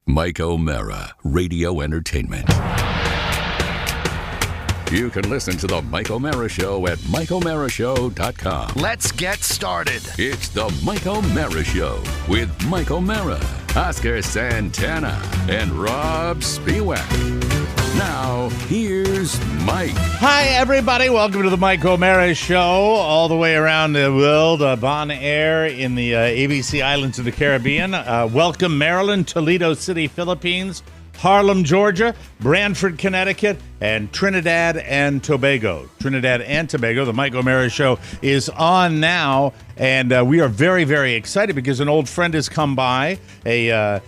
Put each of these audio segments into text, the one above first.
Mike O'Mara, Radio Entertainment. You can listen to the Mike O'Mara Show at MikeO'MaraShow.com. Let's get started. It's the Mike O'Mara Show with Mike O'Mara, Oscar Santana, and Rob Spiewak. Now, here's Mike. Hi, everybody. Welcome to the Mike O'Mara Show, all the way around the world, on air in the ABC Islands of the Caribbean. Welcome, Maryland, Toledo City, Philippines, Harlem, Georgia, Branford, Connecticut, and Trinidad and Tobago. Trinidad and Tobago, the Mike O'Mara Show is on now, and we are very, very excited because an old friend has come by, a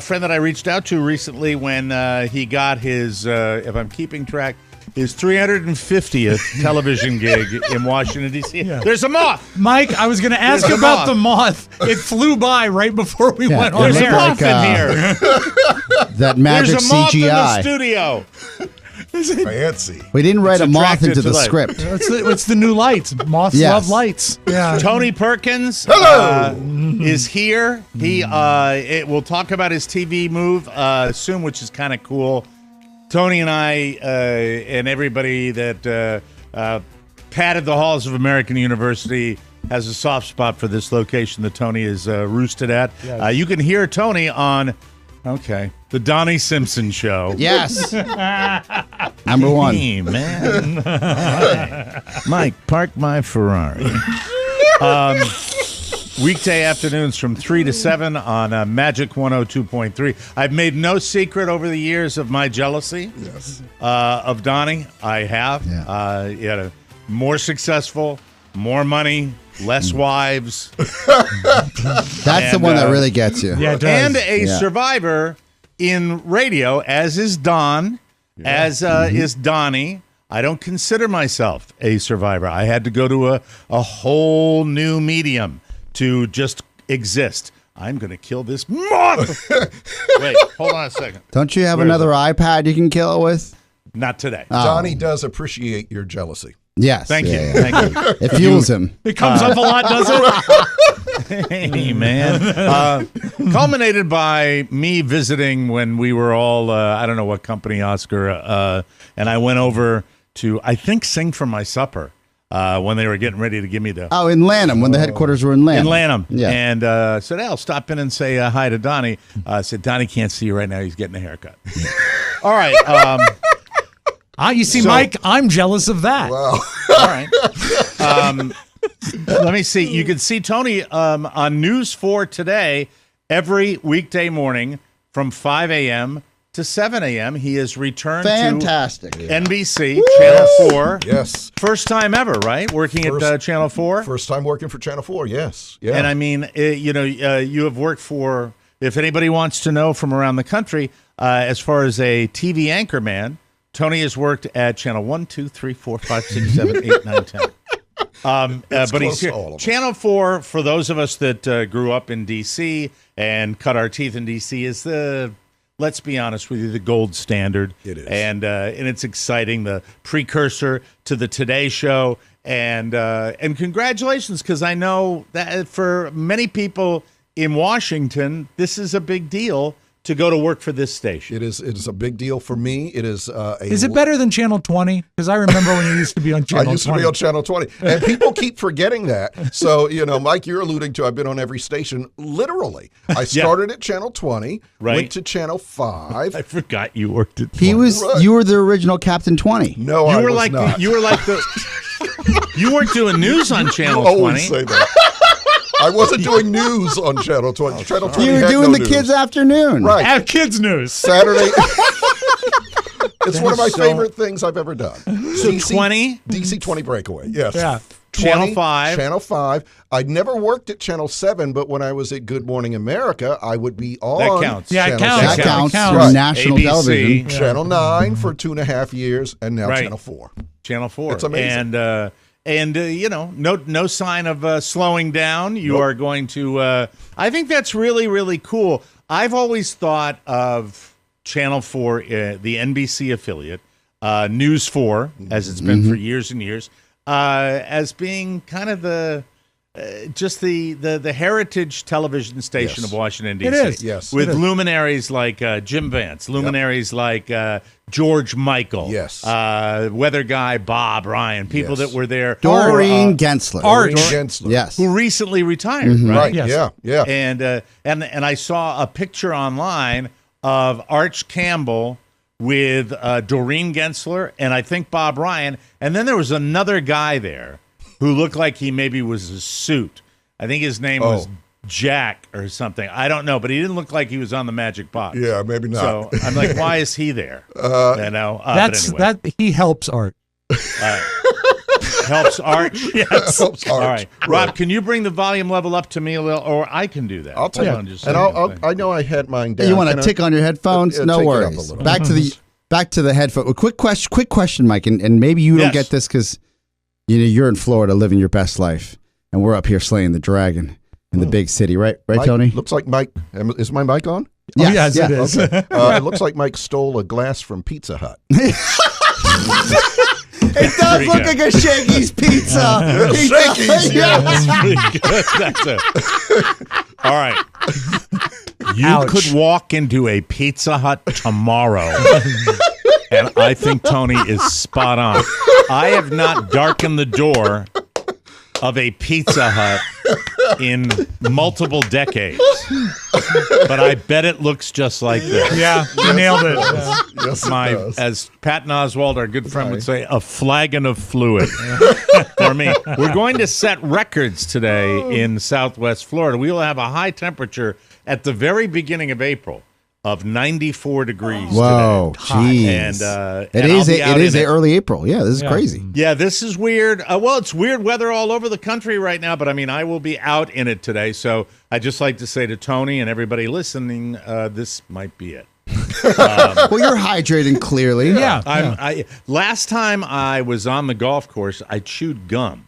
friend that I reached out to recently when he got his, if I'm keeping track, his 350th television gig in Washington, D.C. Yeah. There's a moth! Mike, I was going to ask about the moth. It flew by right before we went on There's air. a moth in here. That magic There's a moth CGI. in the studio. Fancy. We didn't write a moth into the light. script. It's the new lights. Moths love lights. Yeah. Tony Perkins is here. He we'll talk about his TV move soon, which is kind of cool. Tony and I and everybody that patted the halls of American University has a soft spot for this location that Tony is roosted at. Yes. You can hear Tony on, the Donnie Simpson Show. Yes. Number one. Hey, man. Mike, park my Ferrari. Weekday afternoons from 3 to 7 on Magic 102.3. I've made no secret over the years of my jealousy of Donnie. I have. Yeah. He had a more successful, more money, less wives. That's the one that really gets you. Yeah, it does. And a survivor in radio, as is Don, as is Donnie. I don't consider myself a survivor. I had to go to a whole new medium to just exist. I'm going to kill this moth. Wait, hold on a second. Don't you have another iPad you can kill it with? Not today. Donnie does appreciate your jealousy. Yes. Thank you. Yeah. Thank you. It fuels him. It comes up a lot, does it? Hey, man. Culminated by me visiting when we were all, I don't know what company, Oscar, and I went over to, I think, Sing for My Supper. When they were getting ready to give me the... Oh, in Lanham, when the headquarters were in Lanham. In Lanham. Yeah. And said, hey, I'll stop in and say hi to Donnie. Said, Donnie can't see you right now. He's getting a haircut. All right. You see, Mike, I'm jealous of that. Wow. All right. Let me see. You can see Tony on News 4 today every weekday morning from 5 a.m. to 7 a.m. He has returned to NBC, Channel 4. Yes. First time ever, right? Working at Channel 4? First time working for Channel 4, yes. Yeah. And I mean, you have worked for, if anybody wants to know from around the country, as far as a TV anchorman, Tony has worked at Channel 1, 2, 3, 4, 5, 6, 7, 8, 9, 10. But he's here. Channel 4, for those of us that grew up in D.C. and cut our teeth in D.C., is the... Let's be honest with you, the gold standard. It is. And it's exciting, the precursor to the Today Show. And congratulations, because I know that for many people in Washington, this is a big deal to go to work for this station. It is a big deal for me. It is Is it better than Channel 20? Because I remember when you used to be on Channel 20. I used to be on Channel 20. And people keep forgetting that. So, Mike, you're alluding to I've been on every station, literally. I started at Channel 20, went to Channel 5. I forgot you worked at 20. You were the original Captain 20. No, I was not. You were like you weren't doing news on Channel 20. You always say that. I wasn't doing news on Channel 20. Channel 20 You were doing the kids' afternoon. Right. Have kids news. Saturday. It's one of my favorite things I've ever done. So 20? DC 20 breakaway, yes. Yeah. 20, Channel 5. Channel 5. I'd never worked at Channel 7, but when I was at Good Morning America, I would be on That counts. Yeah, it Channel counts. 7. That counts. Right. Right. National ABC. television. Channel 9 for 2.5 years, and now Right. Channel 4. Channel 4. It's amazing. And no sign of slowing down. You are going to. I think that's really, really cool. I've always thought of Channel 4, the NBC affiliate, News 4, as it's been for years and years, as being kind of the just the heritage television station of Washington, D.C. It is. Yes. With luminaries like Jim Vance, luminaries like George Michael, weather guy Bob Ryan, people that were there. Doreen Gensler. Gensler. Yes. Who recently retired, right? Right. Yes. Yeah. And I saw a picture online of Arch Campbell with Doreen Gensler and I think Bob Ryan, and then there was another guy there who looked like he maybe was a suit. I think his name was Jack or something. I don't know, but he didn't look like he was on the Magic Box. Yeah, maybe not. So I'm like, why is he there? That's but anyway. that he helps Art. Helps Art. Yes. Helps All Arch. right, Rob, can you bring the volume level up to me a little, or I can do that? I'll take Hold on it. just a And second. I know I had mine down. You want Can to I- tick on your headphones? Yeah, No take it up a worries. little. Back to the headphone. Well, quick question, Mike, and maybe you don't Yes. get this because you're in Florida living your best life, and we're up here slaying the dragon in the big city, right, Mike, Tony? Looks like Mike. Is my mic on? Yes, it is. Okay. It looks like Mike stole a glass from Pizza Hut. It does look like a Shakey's pizza. Shakey's, That's pretty good. That's all right. You Ouch. could walk into a Pizza Hut tomorrow, and I think Tony is spot on. I have not darkened the door of a Pizza Hut in multiple decades, but I bet it looks just like this. Yeah, you nailed it. Yeah. Yes, it does. As Patton Oswalt, our good friend, would say, a flagon of fluid for me. We're going to set records today in Southwest Florida. We will have a high temperature at the very beginning of April of 94 degrees Whoa, today. jeez. And It is a early April. Yeah, this is crazy. Yeah, this is weird. Well, it's weird weather all over the country right now, but I mean, I will be out in it today. So I'd just like to say to Tony and everybody listening, this might be it. Well, you're hydrating clearly. Yeah. Last time I was on the golf course, I chewed gum.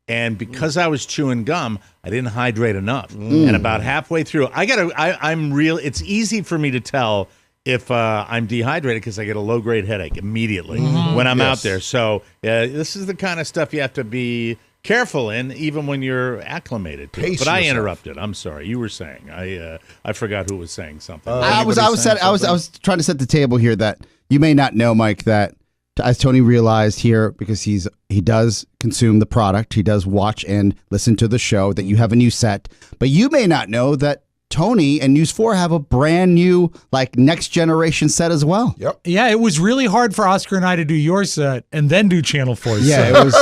And because I was chewing gum, I didn't hydrate enough. And about halfway through, it's easy for me to tell if I'm dehydrated because I get a low-grade headache immediately when I'm out there. So this is the kind of stuff you have to be careful in, even when you're acclimated to it. Pace But I yourself. interrupted. I'm sorry. You were saying. I forgot who was saying something. I was Anybody saying something? trying to set the table here that you may not know, Mike, that as Tony realized here, because he does consume the product, he does watch and listen to the show, that you have a new set, but you may not know that Tony and News 4 have a brand new, next generation set as well. Yep. Yeah, it was really hard for Oscar and I to do your set and then do Channel 4's Yeah, set. it was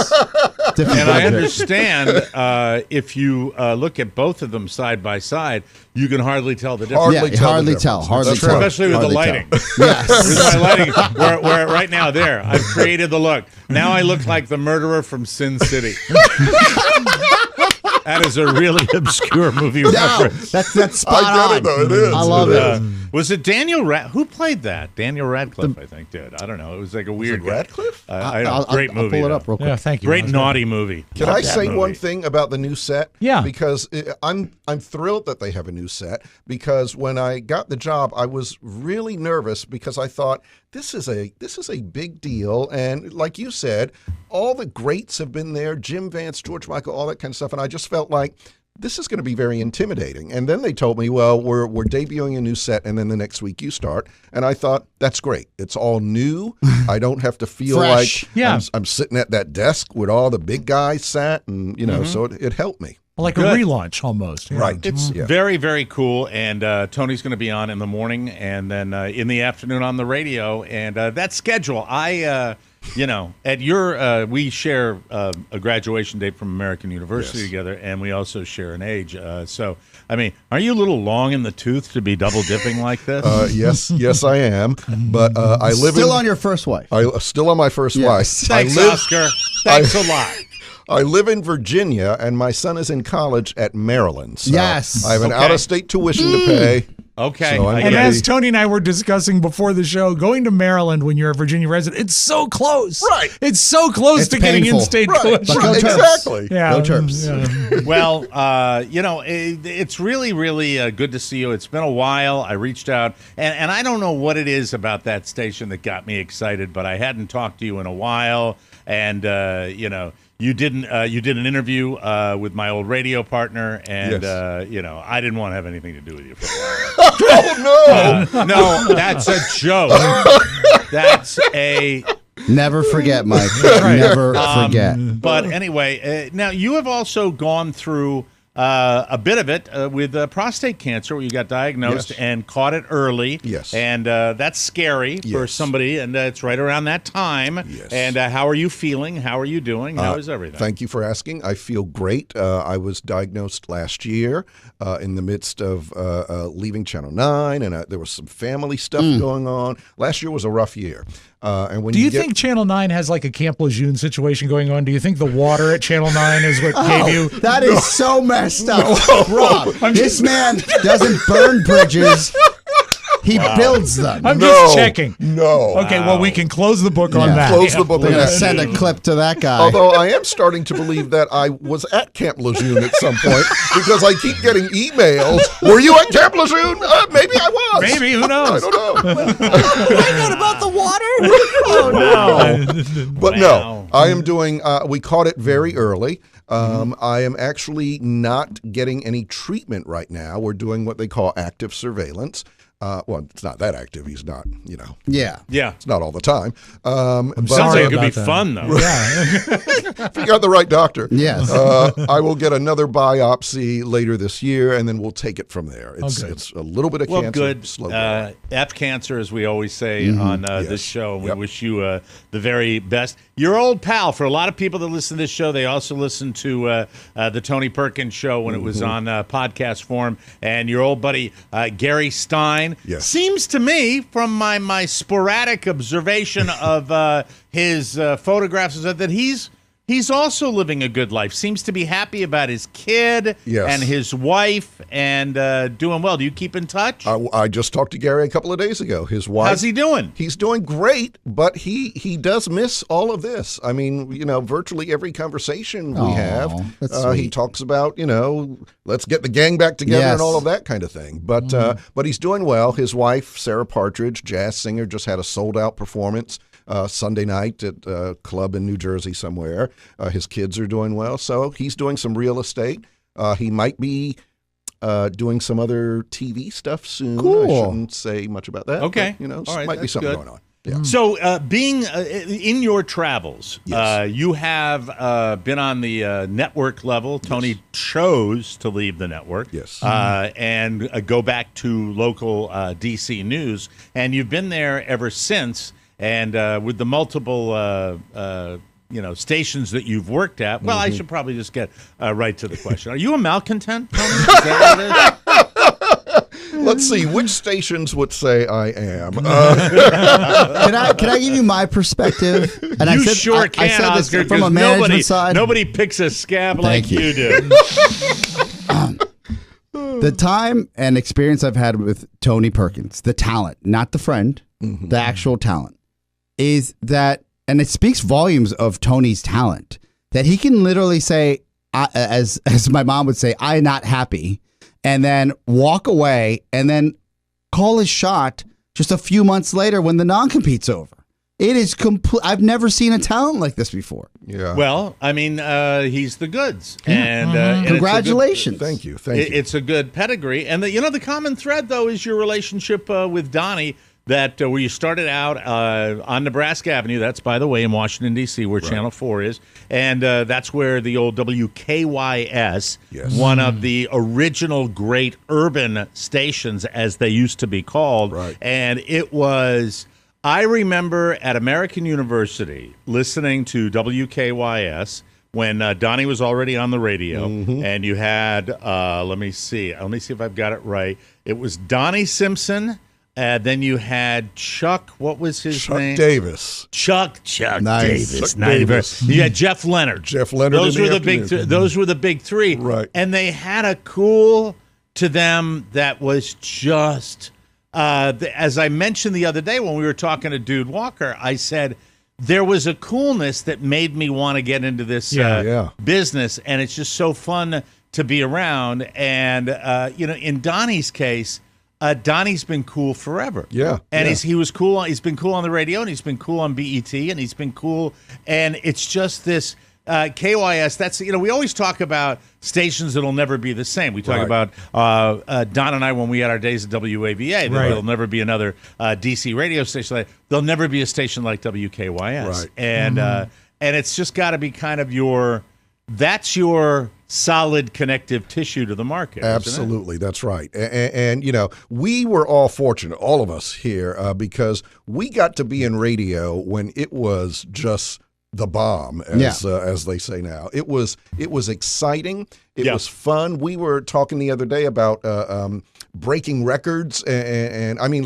difficult. And I understand if you look at both of them side by side, you can hardly tell the difference. Hardly Yeah, tell the hardly difference. tell. That's Especially with the Hardly lighting. tell. Yes. Here's my lighting. Where right now, there. I've created the look. Now I look like the murderer from Sin City. That is a really obscure movie reference. That's spot I get on. it, though. It is. I love it. Was it Daniel who played that? Daniel Radcliffe, I think, did. I don't know. It was like a weird guy. Radcliffe? I know. Great I'll movie. pull it though. up real quick. Yeah, thank you. Great Oscar. naughty movie. Can Love I that say movie. one thing about the new set? Yeah. Because I'm thrilled that they have a new set, because when I got the job, I was really nervous because I thought this is a big deal, and like you said, all the greats have been there, Jim Vance, George Michael, all that kind of stuff, and I just felt like this is going to be very intimidating. And then they told me, well, we're debuting a new set, and then the next week you start. And I thought, that's great. It's all new. I don't have to feel Fresh. like Yeah. I'm sitting at that desk with all the big guys sat, and so it helped me. Like Good. a relaunch almost. Yeah. Right. It's Yeah. very, very cool. And Tony's going to be on in the morning and then in the afternoon on the radio. And that schedule, at your, we share a graduation date from American University together, and we also share an age. So, I mean, are you a little long in the tooth to be double dipping like this? Yes, I am. But I live Still in. on your first wife. Still on my first Yes. wife. Thanks, Oscar. Thanks a lot. I live in Virginia, and my son is in college at Maryland. So Yes. I have an Okay. out-of-state tuition to pay. Okay. So I'm I And get gonna it. as Tony and I were discussing before the show, going to Maryland when you're a Virginia resident, it's so close. Right. It's so close It's to getting painful. in-state Right, tuition. Go Terps. exactly. Yeah. Go Terps. Yeah. Well, it's really, really good to see you. It's been a while. I reached out, and I don't know what it is about that station that got me excited, but I hadn't talked to you in a while, and, you did an interview with my old radio partner, and I didn't want to have anything to do with you for a while. Oh no! No, that's a joke. That's a. Never forget, Mike. Never forget. But anyway, now you have also gone through a bit of it with prostate cancer, where you got diagnosed and caught it early. Yes. And that's scary for somebody, and it's right around that time. Yes. And how are you feeling? How are you doing? How is everything? Thank you for asking. I feel great. I was diagnosed last year in the midst of leaving Channel 9, and there was some family stuff going on. Last year was a rough year. And when Do you think Channel 9 has like a Camp Lejeune situation going on? Do you think the water at Channel 9 is what gave you? That is so messed up. Rob, this man doesn't burn bridges. He builds them. I'm just checking. No. Okay, well, we can close the book on that. Close the book We're on going to that. send a clip to that guy. Although I am starting to believe that I was at Camp Lejeune at some point because I keep getting emails. Were you at Camp Lejeune? Maybe I was. Maybe, who knows? I don't know. Find out about the water. But no, I am doing, we caught it very early. I am actually not getting any treatment right now. We're doing what they call active surveillance. Well, it's not that active. He's not, Yeah. it's not all the time. But Sounds like it could about be that. fun, though. if you got the right doctor. Yes. I will get another biopsy later this year, and then we'll take it from there. It's a little bit of Well, cancer. good. Slow growing. F cancer, as we always say on this show. We Yep. wish you the very best. Your old pal, for a lot of people that listen to this show, they also listen to the Tony Perkins show when it was on podcast form. And your old buddy, Gary Stein, Yes. seems to me, from my sporadic observation of his photographs, that he's also living a good life. Seems to be happy about his kid and his wife and doing well. Do you keep in touch? I just talked to Gary a couple of days ago. His wife. How's he doing? He's doing great, but he does miss all of this. I mean, virtually every conversation we have, that's he sweet. talks about, let's get the gang back together Yes. and all of that kind of thing. But he's doing well. His wife, Sarah Partridge, jazz singer, just had a sold-out performance Sunday night at a club in New Jersey somewhere. His kids are doing well, so he's doing some real estate. He might be doing some other TV stuff soon. Cool. I shouldn't say much about that. Okay. But, All right, might be that's something good. going on. Yeah. So, being in your travels, Yes. you have been on the network level. Tony chose to leave the network, Yes. and go back to local DC news, and you've been there ever since. And with the multiple, stations that you've worked at, well, I should probably just get right to the question. Are you a malcontent, Tony? Is that what it is? Let's see, which stations would say I am? Can I give you my perspective? And You sure can, I said this Oscar, from a 'cause management side. nobody picks a scab like Thank you. you do. The time and experience I've had with Tony Perkins, the talent, not the friend, the actual talent, is that, and it speaks volumes of Tony's talent, that he can literally say, as my mom would say, "I'm not happy," and then walk away and then call his shot just a few months later when the non-compete's over. It is complete. I've never seen a talent like this before. Yeah. Well, I mean, he's the goods, and and Congratulations. Thank you. It's a good pedigree, and the common thread though is your relationship with Donnie. That where you started out on Nebraska Avenue. That's, by the way, in Washington, D.C., where Channel 4 is. And that's where the old WKYS, one of the original great urban stations, as they used to be called. Right. And it was, I remember at American University listening to WKYS when Donnie was already on the radio. And you had, let me see if I've got it right. It was Donnie Simpson. Then you had Chuck. What was his name? Davis. Chuck Nice. Davis. Chuck Davis. You had Jeff Leonard. Those in were the the big. afternoon. Those were the big three. Right. And they had a cool to them that was just. As I mentioned the other day when we were talking to Dude Walker, I said there was a coolness that made me want to get into this business, and it's just so fun to be around. And in Donnie's case. Donnie's been cool forever. Yeah. And he was cool. He's been cool on the radio, and he's been cool on BET, and he's been cool. And it's just this KYS, that's, we always talk about stations that'll never be the same. We talk about Don and I when we had our days at WAVA. There'll never be another DC radio station. There'll never be a station like WKYS. Right. And it's just got to be kind of your solid connective tissue to the market. Absolutely, that's right. And we were all fortunate, all of us here, because we got to be in radio when it was just the bomb, as they say now. It was exciting. It was fun. We were talking the other day about breaking records, and I mean,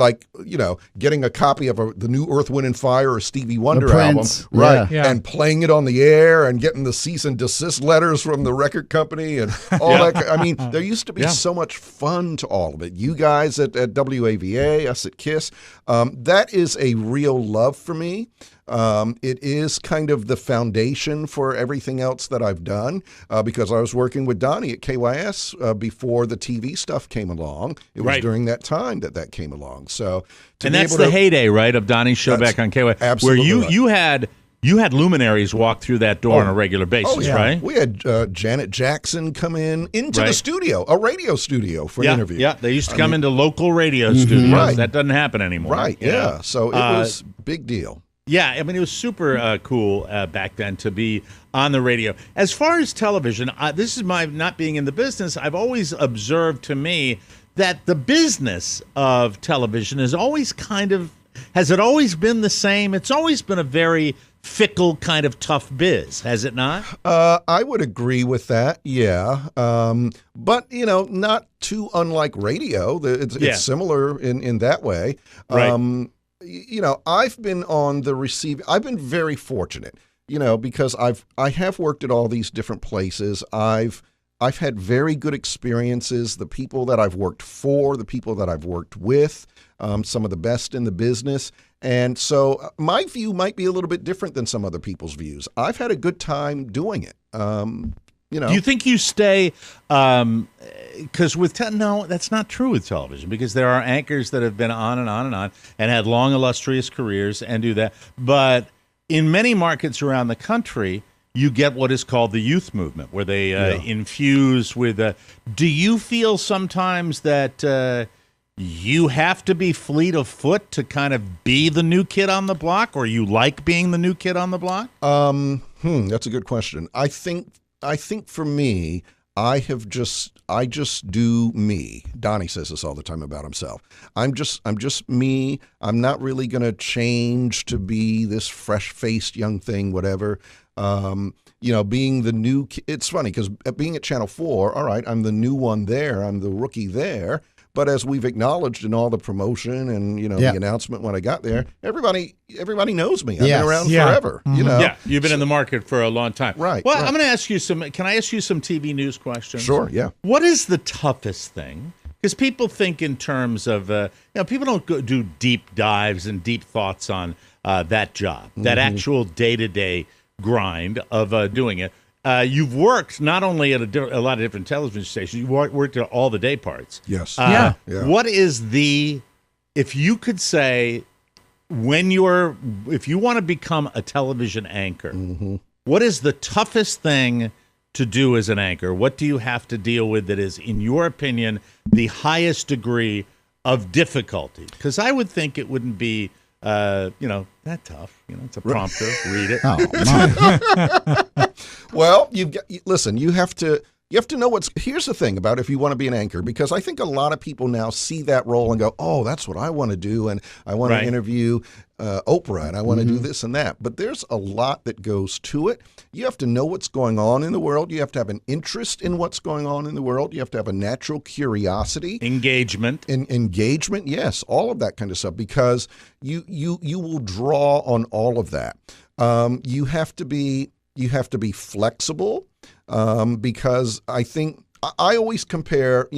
getting a copy of the new Earth, Wind, and Fire or Stevie Wonder album, and playing it on the air, and getting the cease and desist letters from the record company, and all that. I mean, there used to be so much fun to all of it. You guys at WAVA, us at KISS, that is a real love for me. It is kind of the foundation for everything else that I've done, because I was working with Donnie at KYS before the TV stuff came along. It was during that time that came along. So, and that's the heyday, right, of Donnie's show back on KYS, absolutely where you had luminaries walk through that door on a regular basis, right? We had Janet Jackson come into the studio, a radio studio, for an interview. Yeah, they used to come into local radio studios. Right. That doesn't happen anymore. Right, yeah. So it was big deal. Yeah, I mean, it was super cool back then to be on the radio. As far as television, this is my not being in the business. I've always observed, to me, that the business of television is always has it always been the same? It's always been a very fickle, kind of tough biz, has it not? I would agree with that, yeah. But, not too unlike radio. It's similar in that way. Right. I've been on the receiving. I've been very fortunate, because I have worked at all these different places. I've had very good experiences. The people that I've worked for, the people that I've worked with, some of the best in the business. And so my view might be a little bit different than some other people's views. I've had a good time doing it. Do you think you stay? Because no, that's not true with television, because there are anchors that have been on and on and on and had long, illustrious careers and do that. But in many markets around the country, you get what is called the youth movement, where they infuse with. Do you feel sometimes that you have to be fleet of foot to kind of be the new kid on the block, or you like being the new kid on the block? That's a good question. I think for me, I just do me. Donnie says this all the time about himself. I'm just me. I'm not really going to change to be this fresh-faced young thing, whatever. Being the new it's funny because being at Channel 4, all right, I'm the new one there. I'm the rookie there. But as we've acknowledged in all the promotion and the announcement when I got there, everybody knows me. I've been around forever. Yeah, you've been in the market for a long time. Right. Well, I'm going to ask you can I ask you some TV news questions? Sure. Yeah. What is the toughest thing? Because people think in terms of people don't do deep dives and deep thoughts on that job, that actual day-to-day grind of doing it. You've worked not only at a lot of different television stations, you've worked at all the day parts. Yes. What is if you could say, if you want to become a television anchor, what is the toughest thing to do as an anchor? What do you have to deal with that is, in your opinion, the highest degree of difficulty? Because I would think it wouldn't be that tough. It's a prompter. Read it. Oh, my. Well, listen, you have to know here's the thing about if you want to be an anchor, because I think a lot of people now see that role and go, oh, that's what I want to do. And I want to interview Oprah and I want to do this and that. But there's a lot that goes to it. You have to know what's going on in the world. You have to have an interest in what's going on in the world. You have to have a natural curiosity. Engagement. Engagement, yes, all of that kind of stuff, because you will draw on all of that. You have to be flexible, because I think I always compare,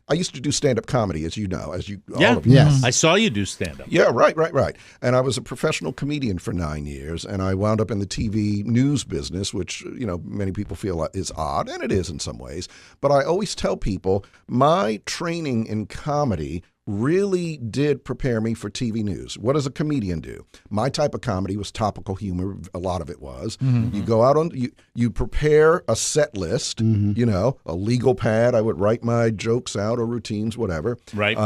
I used to do stand-up comedy, as you know, all of you. Yes. I saw you do stand-up. Yeah, right. And I was a professional comedian for 9 years, and I wound up in the TV news business, which, many people feel is odd, and it is in some ways. But I always tell people my training in comedy really did prepare me for TV news. What does a comedian do? My type of comedy was topical humor. A lot of it was. You go out you prepare a set list, a legal pad. I would write my jokes out or routines, whatever. Right.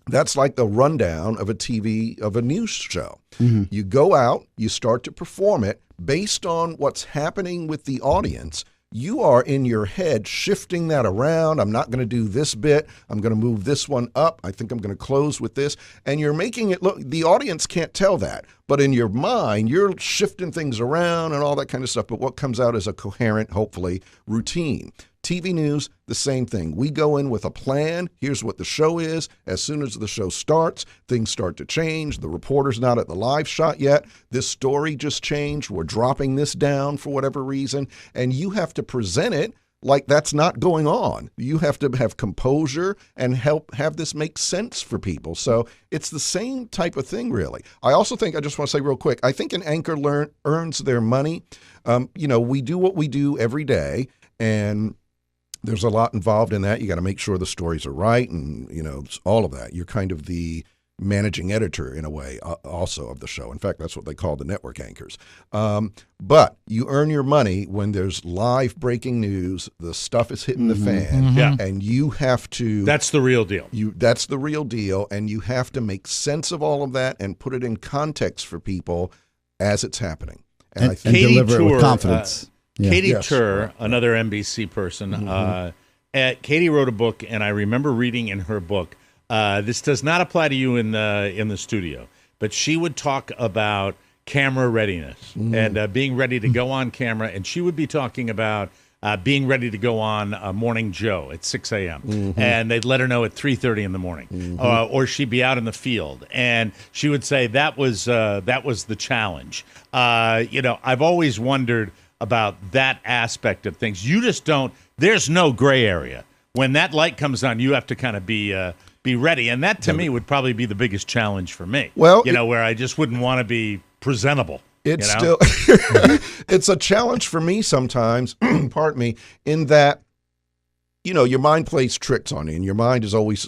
That's like the rundown of a news show. You go out, you start to perform it based on what's happening with the audience. You are in your head shifting that around. I'm not going to do this bit. I'm going to move this one up. I think I'm going to close with this. And you're making it look, the audience can't tell that. But in your mind, you're shifting things around and all that kind of stuff. But what comes out is a coherent, hopefully, routine. TV news, the same thing. We go in with a plan. Here's what the show is. As soon as the show starts, things start to change. The reporter's not at the live shot yet. This story just changed. We're dropping this down for whatever reason. And you have to present it like that's not going on. You have to have composure and have this make sense for people. So it's the same type of thing, really. I also think, I just want to say real quick, I think an anchor earns their money. We do what we do every day, and there's a lot involved in that. You got to make sure the stories are right, and all of that. You're kind of the managing editor in a way, also of the show. In fact, that's what they call the network anchors. But you earn your money when there's live breaking news. The stuff is hitting the fan, and you have to. That's the real deal. That's the real deal, and you have to make sense of all of that and put it in context for people as it's happening. And I think deliver it with confidence. Katie Tur, another NBC person, Katie wrote a book, and I remember reading in her book, this does not apply to you in the studio, but she would talk about camera readiness and being ready to go on camera, and she would be talking about being ready to go on Morning Joe at 6 a.m. And they'd let her know at 3:30 in the morning, or she'd be out in the field, and she would say that was the challenge. I've always wondered about that aspect of things. You just don't. There's no gray area. When that light comes on, you have to kind of be ready, and that to me would probably be the biggest challenge for me. Well, where I just wouldn't want to be presentable. It's still it's a challenge for me sometimes. Pardon me, in that your mind plays tricks on you, and your mind is always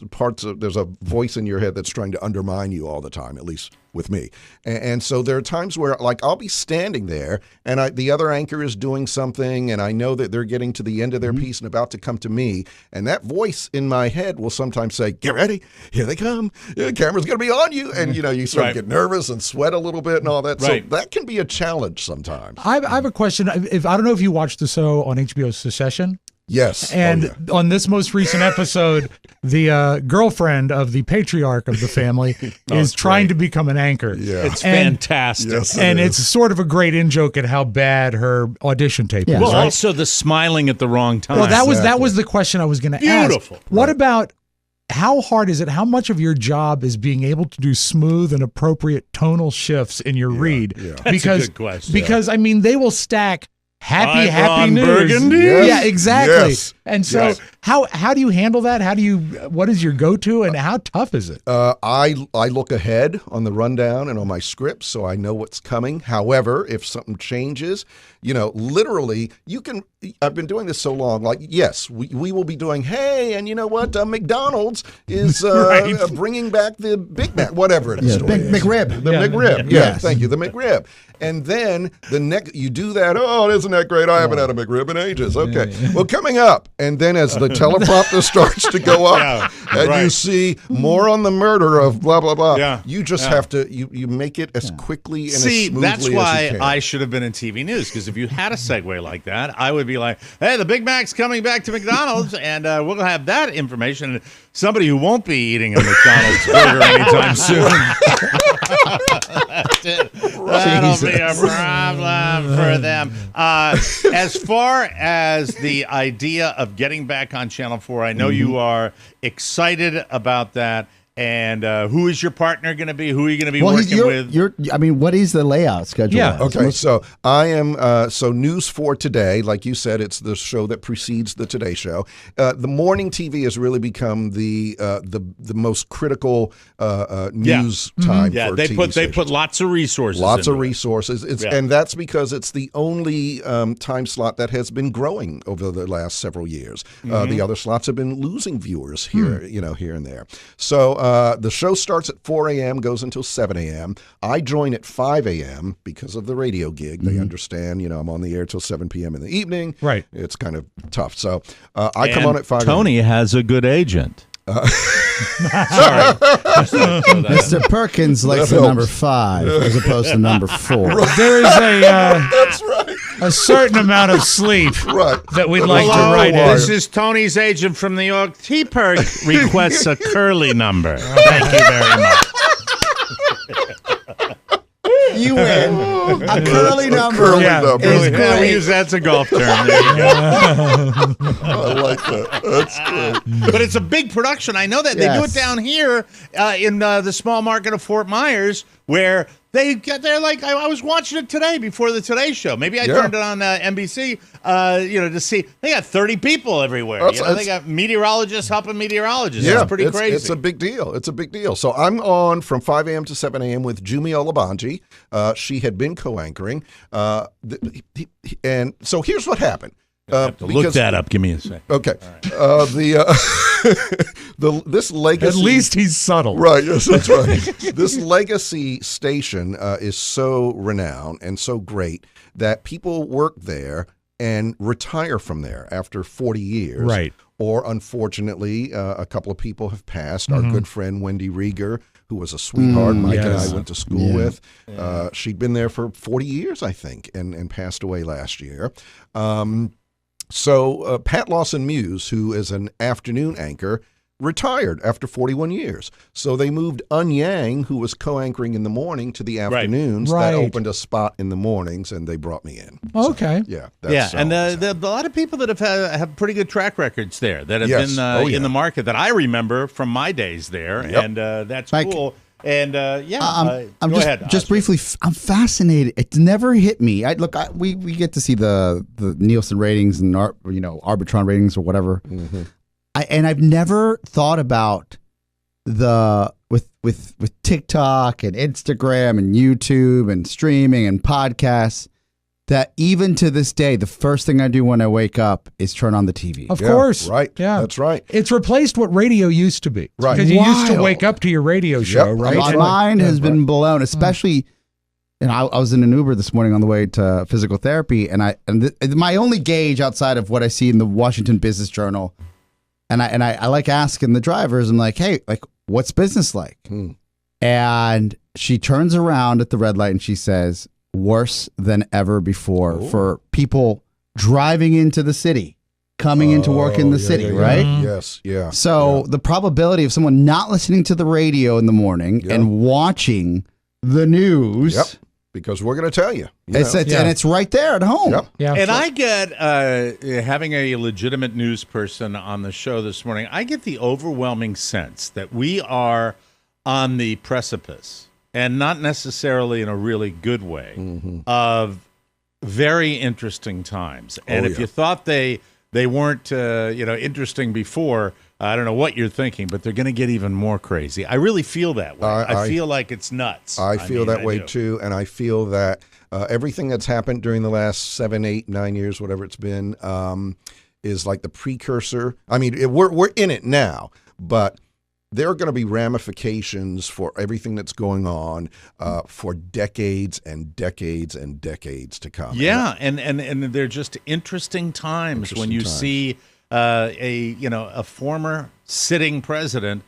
there's a voice in your head that's trying to undermine you all the time, at least with me. And so there are times where, like, I'll be standing there, and the other anchor is doing something, and I know that they're getting to the end of their piece and about to come to me, and that voice in my head will sometimes say, "Get ready, here they come. The camera's going to be on you," and you start to get nervous and sweat a little bit and all that. So that can be a challenge sometimes. I have a question. I don't know if you watched the show on HBO, Succession. Yes. And on this most recent episode, the girlfriend of the patriarch of the family is trying to become an anchor. Yeah. It's fantastic. Yes, it's sort of a great in-joke at how bad her audition tape is. Well, right? also the smiling at the wrong time. Well, that was the question I was going to ask. Beautiful. What about how hard is it? How much of your job is being able to do smooth and appropriate tonal shifts in your read? Yeah. That's a good question. Because, I mean, they will stack happy Ron news. Burgundy? Yes. Yeah, exactly. Yes. And so how do you handle that? What is your go-to, and how tough is it? I look ahead on the rundown and on my script, so I know what's coming. However, if something changes, literally, I've been doing this so long, like, yes, we will be doing, hey, and you know what, McDonald's is bringing back the Big Mac, whatever it is. Big McRib. The McRib. Yes. Thank you, the McRib. And then you do that, oh, isn't that great? I haven't had a McRib in ages. Okay. Well, coming up, and then as the teleprompter starts to go up, you see more on the murder of blah, blah, blah, you just have to, you make it as quickly and as smoothly that's why as you can. I should have been in TV news, because if you had a segue like that, I would be like, hey, the Big Mac's coming back to McDonald's, and we'll have that information. And somebody who won't be eating a McDonald's burger anytime soon. That'll be a problem for them. As far as the idea of getting back on Channel 4, I know you are excited about that. And who is your partner going to be? Who are you going to be working with? I mean, what is the layout schedule? Yeah. Okay, so I am. So news for today, like you said, it's the show that precedes the Today Show. The morning TV has really become the most critical news time. Yeah, for they TV put lots of resources. Lots of into it. resources, and that's because it's the only time slot that has been growing over the last several years. The other slots have been losing viewers here, here and there. So the show starts at 4 a.m., goes until 7 a.m. I join at 5 a.m. because of the radio gig. They understand, I'm on the air till 7 p.m. in the evening. Right. It's kind of tough. So I come on at 5 Tony has a good agent. Sorry. Mr. Perkins likes the number 5 as opposed to number 4. There is That's right. a certain amount of sleep that we'd like to Hello, write in. this is Tony's agent from New York. T-Perk requests a curly number. Thank you very much. You win. A curly number. Curly Yeah. number. Is Yeah, we great. use that's a golf term. There you go. I like that. That's good. But it's a big production. I know that they do it Yes. down here in the small market of Fort Myers, where they're like I was watching it today before the Today Show. Maybe I turned it on NBC, to see. They got 30 people everywhere. They got meteorologists helping meteorologists. Yeah, it's pretty crazy. It's a big deal. It's a big deal. So I'm on from 5 a.m. to 7 a.m. with Jumi Olabanji. She had been co-anchoring. And so here's what happened. Look that up. Give me a sec. Okay. This legacy. At least he's subtle. Right, yes, that's right. This legacy station is so renowned and so great that people work there and retire from there after 40 years. Right. Or unfortunately, a couple of people have passed. Our good friend Wendy Rieger, who was a sweetheart, Mike and I went to school with. She'd been there for 40 years, I think, and passed away last year. So Pat Lawson-Muse, who is an afternoon anchor, retired after 41 years. So they moved Un Yang, who was co-anchoring in the morning, to the afternoons. Right. That opened a spot in the mornings, and they brought me in. Okay. Yeah. And a lot of people that have pretty good track records there that have Yes. been in the market that I remember from my days there, and that's Mike, cool. And I'm go just ahead, just Oscar. briefly. I'm fascinated. It's never hit me. We get to see the Nielsen ratings and Arbitron ratings or whatever. Mm-hmm. I've never thought about with TikTok and Instagram and YouTube and streaming and podcasts that even to this day, the first thing I do when I wake up is turn on the TV. Of course. Right. Yeah. That's right. It's replaced what radio used to be. Right. Because you used to Wild. wake up to your radio show, Yep. right? My And- mind has been blown, especially. And I was in an Uber this morning on the way to physical therapy, and my only gauge outside of what I see in the Washington Business Journal, and I like asking the drivers, I'm like, hey, like, what's business like? And she turns around at the red light and she says, worse than ever before for people driving into the city, coming into work in the city, right? Yes. Yeah. So the probability of someone not listening to the radio in the morning and watching the news. Yep. Because we're going to tell you. And it's right there at home. Yep. Yeah. And I get, having a legitimate news person on the show this morning, I get the overwhelming sense that we are on the precipice, and not necessarily in a really good way, of very interesting times. And if you thought they weren't interesting before, I don't know what you're thinking, but they're going to get even more crazy. I really feel that way. I feel like it's nuts. I feel that way too, and I feel that everything that's happened during the last 7, 8, 9 years, whatever it's been, is like the precursor. I mean, we're in it now, but there are going to be ramifications for everything that's going on for decades and decades and decades to come. Yeah, and they're just interesting times when you see a former sitting president,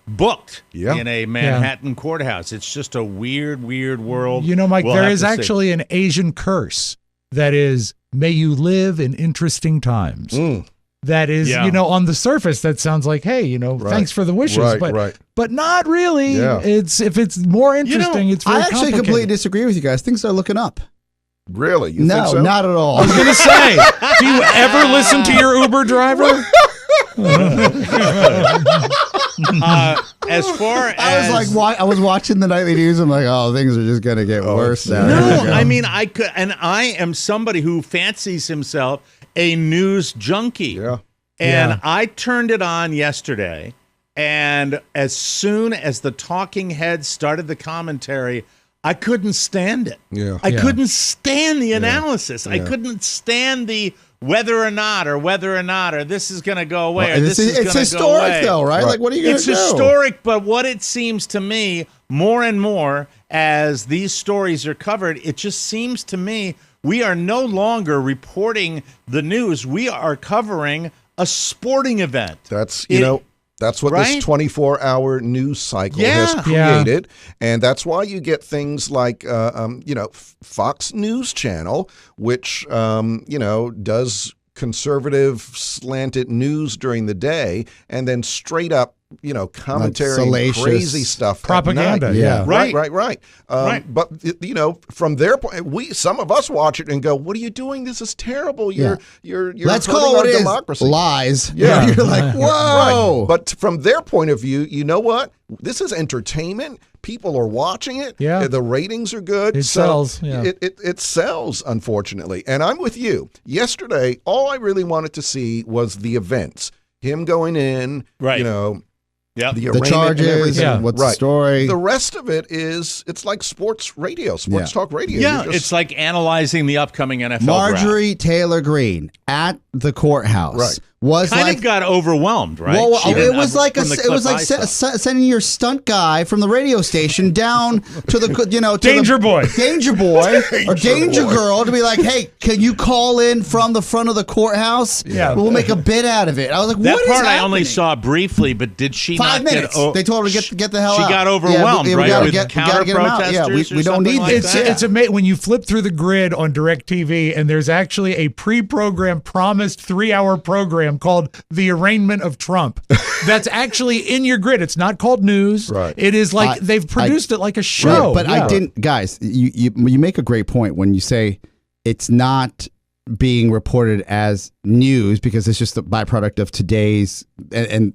booked in a Manhattan courthouse. It's just a weird world. Mike, We'll there have is to see. actually an Asian curse that is, may you live in interesting times. That is, on the surface, that sounds like, hey, thanks for the wishes, but not really. Yeah. If it's more interesting, it's very I actually complicated. completely disagree with you guys. Things are looking up. Really? You No, think so? not at all. I was going to say, do you ever listen to your Uber driver? as far as I was watching the nightly news. I'm like, oh, things are just gonna get worse now. No, I mean, I could, and I am somebody who fancies himself a news junkie. Yeah. And I turned it on yesterday, and as soon as the talking heads started the commentary, I couldn't stand it. Yeah. I couldn't stand the analysis. Yeah. I couldn't stand the whether or not, or this is going to go away, or this is going to go away. It's historic, though, right? Like, what are you going to do? It's historic, but what it seems to me, more and more, as these stories are covered, it just seems to me we are no longer reporting the news. We are covering a sporting event. That's that's what this 24-hour news cycle has created, and that's why you get things like Fox News Channel, which does conservative slanted news during the day, and then straight up commentary, like crazy stuff, propaganda. Right. But from their point, some of us watch it and go, "What are you doing? This is terrible. You're Let's hurting call our it democracy." Lies. Yeah, You're like, whoa. Right. But from their point of view, you know what? This is entertainment. People are watching it. Yeah. The ratings are good. It sells. Yeah. It sells, unfortunately. And I'm with you. Yesterday, all I really wanted to see was the events. Him going in, the charges, what's the story. The rest of it it's like sports talk radio. Yeah, it's like analyzing the upcoming NFL Marjorie draft. Taylor Greene at the courthouse. Right. Was kind like, of got overwhelmed, right? Well, it was like sending your stunt guy from the radio station down to the Danger Boy or Danger Girl to be like, hey, can you call in from the front of the courthouse? Yeah, we'll make a bit out of it. I was like, that what part is I only saw briefly, but did she 5 not minutes? Get they told her to get the hell out. She got overwhelmed, right? With counter protesters. We don't need this. It's amazing when you flip through the grid on DirecTV, and there's actually a pre-programmed, promised 3-hour program called The Arraignment of Trump. That's actually in your grid. It's not called news. Right. It is like they've produced it like a show. Right, but I didn't, guys. You make a great point when you say it's not being reported as news because it's just a byproduct of today's and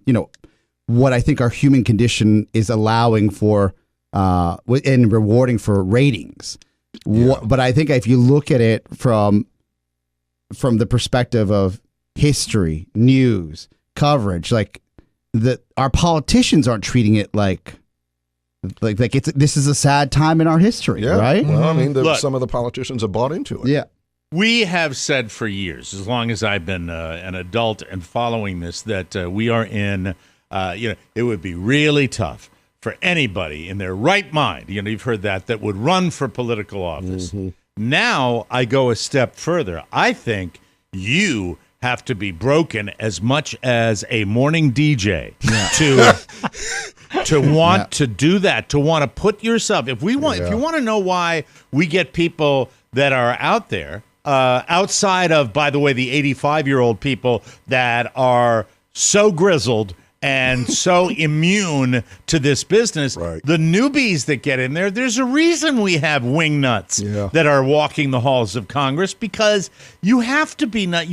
what I think our human condition is allowing for and rewarding for ratings. Yeah. But I think if you look at it from the perspective of history, news, coverage, like our politicians aren't treating it like this is a sad time in our history, right? Well, I mean, some of the politicians have bought into it. Yeah. We have said for years, as long as I've been an adult and following this, that we are in, it would be really tough for anybody in their right mind, you've heard that would run for political office. Mm-hmm. Now I go a step further. I think you have to be broken as much as a morning DJ to want to do that, to want to put yourself. If you want to know why we get people that are out there, outside of, by the way, the 85-year-old people that are so grizzled and so immune to this business, the newbies that get in there, there's a reason we have wingnuts that are walking the halls of Congress, because you have to be that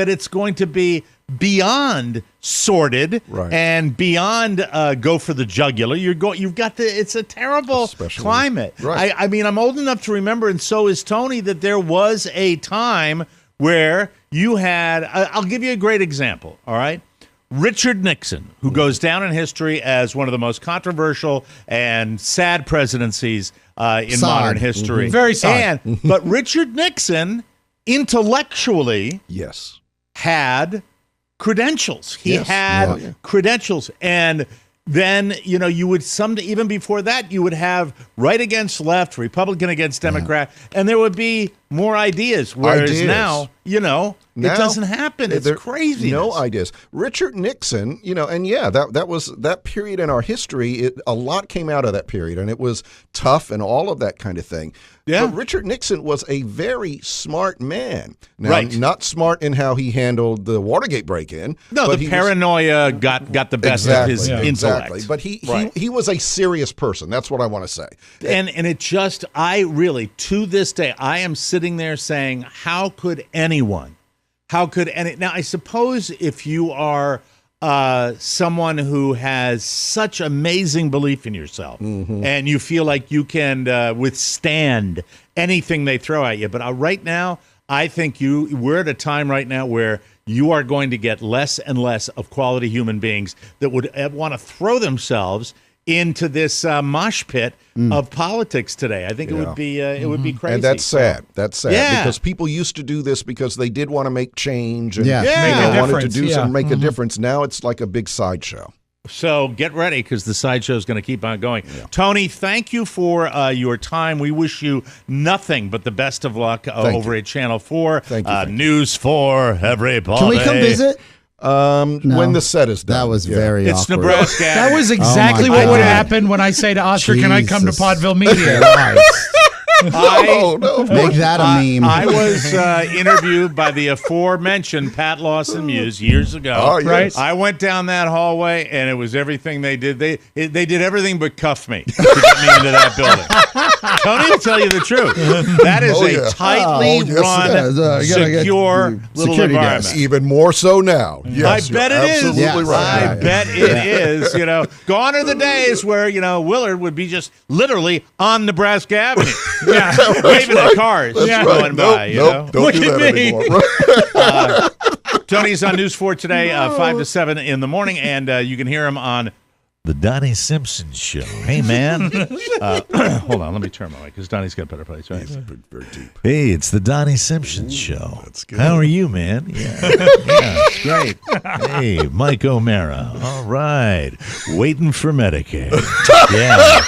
it's going to be beyond sordid and beyond go for the jugular. It's a terrible climate. Right. I mean, I'm old enough to remember, and so is Tony, that there was a time where you had, I'll give you a great example, all right? Richard Nixon, who goes down in history as one of the most controversial and sad presidencies in modern history. Mm-hmm. Very sad. But Richard Nixon, intellectually, had credentials. He had credentials. And then, you would even before that, you would have right against left, Republican against Democrat, and there would be more ideas. Whereas now, it doesn't happen. It's crazy. No ideas. Richard Nixon, that was that period in our history. A lot came out of that period, and it was tough and all of that kind of thing. Yeah. But Richard Nixon was a very smart man. Now, not smart in how he handled the Watergate break-in. No, the paranoia got the best of his intellect. Exactly. But he was a serious person. That's what I want to say. And it just, to this day, I am sitting there saying, how could anyone? Now, I suppose if you are someone who has such amazing belief in yourself, and you feel like you can withstand anything they throw at you. But right now, I think we're at a time right now where you are going to get less and less of quality human beings that would want to throw themselves into this mosh pit of politics today. I think it would be crazy. And that's sad. That's sad Yeah. because people used to do this because they did want to make change and Yeah. wanted to do something, make a difference. Now it's like a big sideshow. So get ready because the sideshow is going to keep on going. Yeah. Tony, thank you for your time. We wish you nothing but the best of luck over at Channel 4. Thank you. News for everybody. Can we come visit? When the set is done. That was very It's awkward. Nebraska. That was exactly what would happen when I say to Oscar, "Can I come to Jesus Podville Media?" No. Make that a meme. I was interviewed by the aforementioned Pat Lawson Muse years ago. Oh, yes. Right. I went down that hallway, and it was everything they did. They did everything but cuff me to get me into that building. Tony will tell you the truth. That is a tightly run, secure little security environment. desk. Even more so now. Yes, I bet you're it is. absolutely right. I bet it is. Gone are the days where Willard would be just literally on Nebraska Avenue, waving at cars going by. Don't Look do at that me. anymore. Tony's on News 4 today, 5 to 7 in the morning, and you can hear him on The Donnie Simpson Show. Hey, man. hold on, let me turn my mic because Donnie's got a better place, right? Very deep. Hey, it's The Donnie Simpson Show. That's good. How are you, man? Yeah, it's great. Hey, Mike O'Mara. All right. Waiting for Medicaid. Yeah.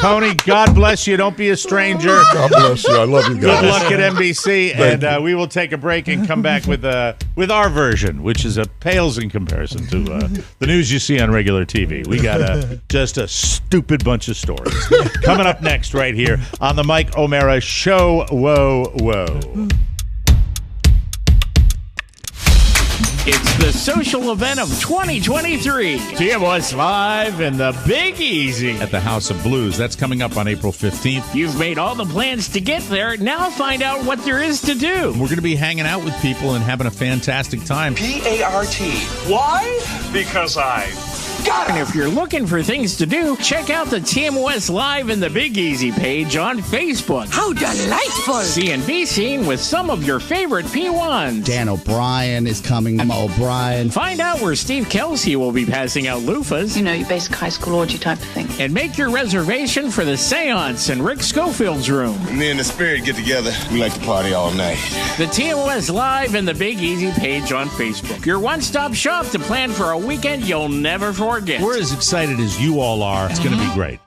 Tony, God bless you. Don't be a stranger. God bless you. I love you guys. Good luck at NBC, and we will take a break and come back with our version, which is pales in comparison to the news you see on regular TV. We got just a stupid bunch of stories coming up next right here on the Mike O'Mara Show. Whoa, whoa. It's the social event of 2023. TMS Live and the Big Easy. At the House of Blues. That's coming up on April 15th. You've made all the plans to get there. Now find out what there is to do. We're going to be hanging out with people and having a fantastic time. P-A-R-T. Why? Because I got And it. if you're looking for things to do, check out the TMS Live and the Big Easy page on Facebook. How delightful! See and be seen with some of your favorite P1s. Dan O'Brien is coming. Emma O'Brien. Find out where Steve Kelsey will be passing out loofahs. You know, your basic high school orgy type of thing. And make your reservation for the seance in Rick Schofield's room. Me and the Spirit get together. We like to party all night. The TMS Live and the Big Easy page on Facebook. Your one-stop shop to plan for a weekend you'll never forget. We're as excited as you all are. It's going to be great.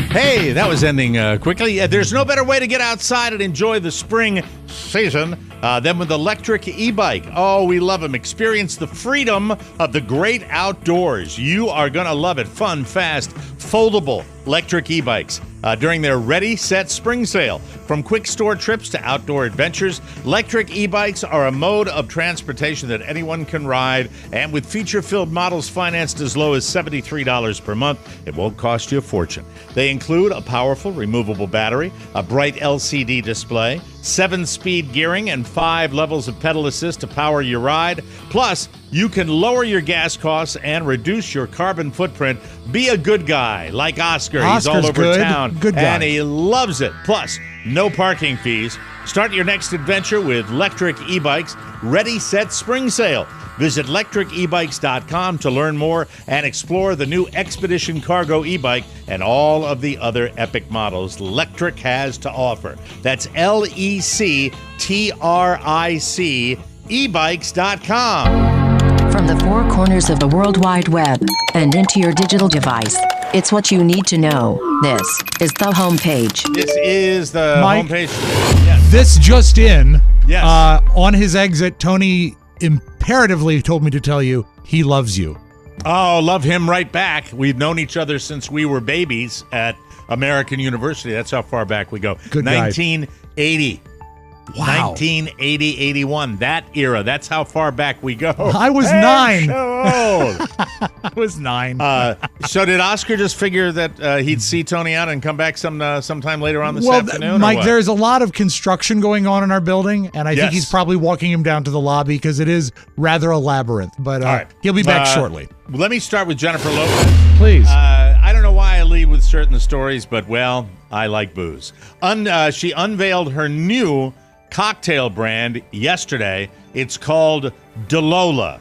Hey, that was ending quickly. There's no better way to get outside and enjoy the spring season than with electric e-bike. Oh, we love them. Experience the freedom of the great outdoors. You are going to love it. Fun, fast, foldable electric e-bikes during their Ready, Set Spring Sale. From quick store trips to outdoor adventures, electric e-bikes are a mode of transportation that anyone can ride, and with feature-filled models financed as low as $73 per month, it won't cost you a fortune. They include a powerful removable battery, a bright LCD display, 7-speed gearing, and 5 levels of pedal assist to power your ride. Plus, you can lower your gas costs and reduce your carbon footprint. Be a good guy like Oscar. He's all Oscar's over good. town, Good guy. and he loves it. Plus, no parking fees. Start your next adventure with electric e-bikes. Ready, Set, Spring Sale. Visit electricebikes.com to learn more and explore the new Expedition Cargo e-bike and all of the other epic models Lectric has to offer. That's Lectric, ebikes.com. From the four corners of the World Wide Web and into your digital device, it's what you need to know. This is the homepage. This is the Mike, homepage. Yes. This just in. Yes. On his exit, Tony imperatively told me to tell you he loves you. Oh, love him right back. We've known each other since we were babies at American University. That's how far back we go. Good guy. 1980. Wow. 1980, 81, that era. That's how far back we go. I was 9. So old. I was 9. So did Oscar just figure that he'd see Tony out and come back sometime later on this afternoon? Mike, there's a lot of construction going on in our building, and I think he's probably walking him down to the lobby because it is rather a labyrinth. But he'll be back shortly. Let me start with Jennifer Lopez. Please. I don't know why I lead with certain stories, but, well, I like booze. She unveiled her new cocktail brand yesterday. It's called DeLola,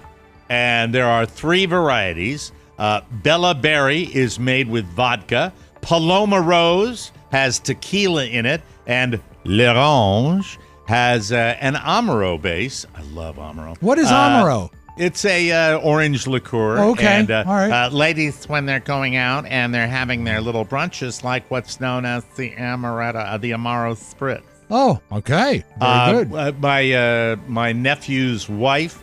and there are 3 varieties. Bella Berry is made with vodka. Paloma Rose has tequila in it, and L'Orange has an Amaro base. I love Amaro. What is Amaro? It's a orange liqueur. Okay, And, all right. ladies, when they're going out and they're having their little brunches, like what's known as the Amaretta, the Amaro Spritz. Oh, okay. Very good. My nephew's wife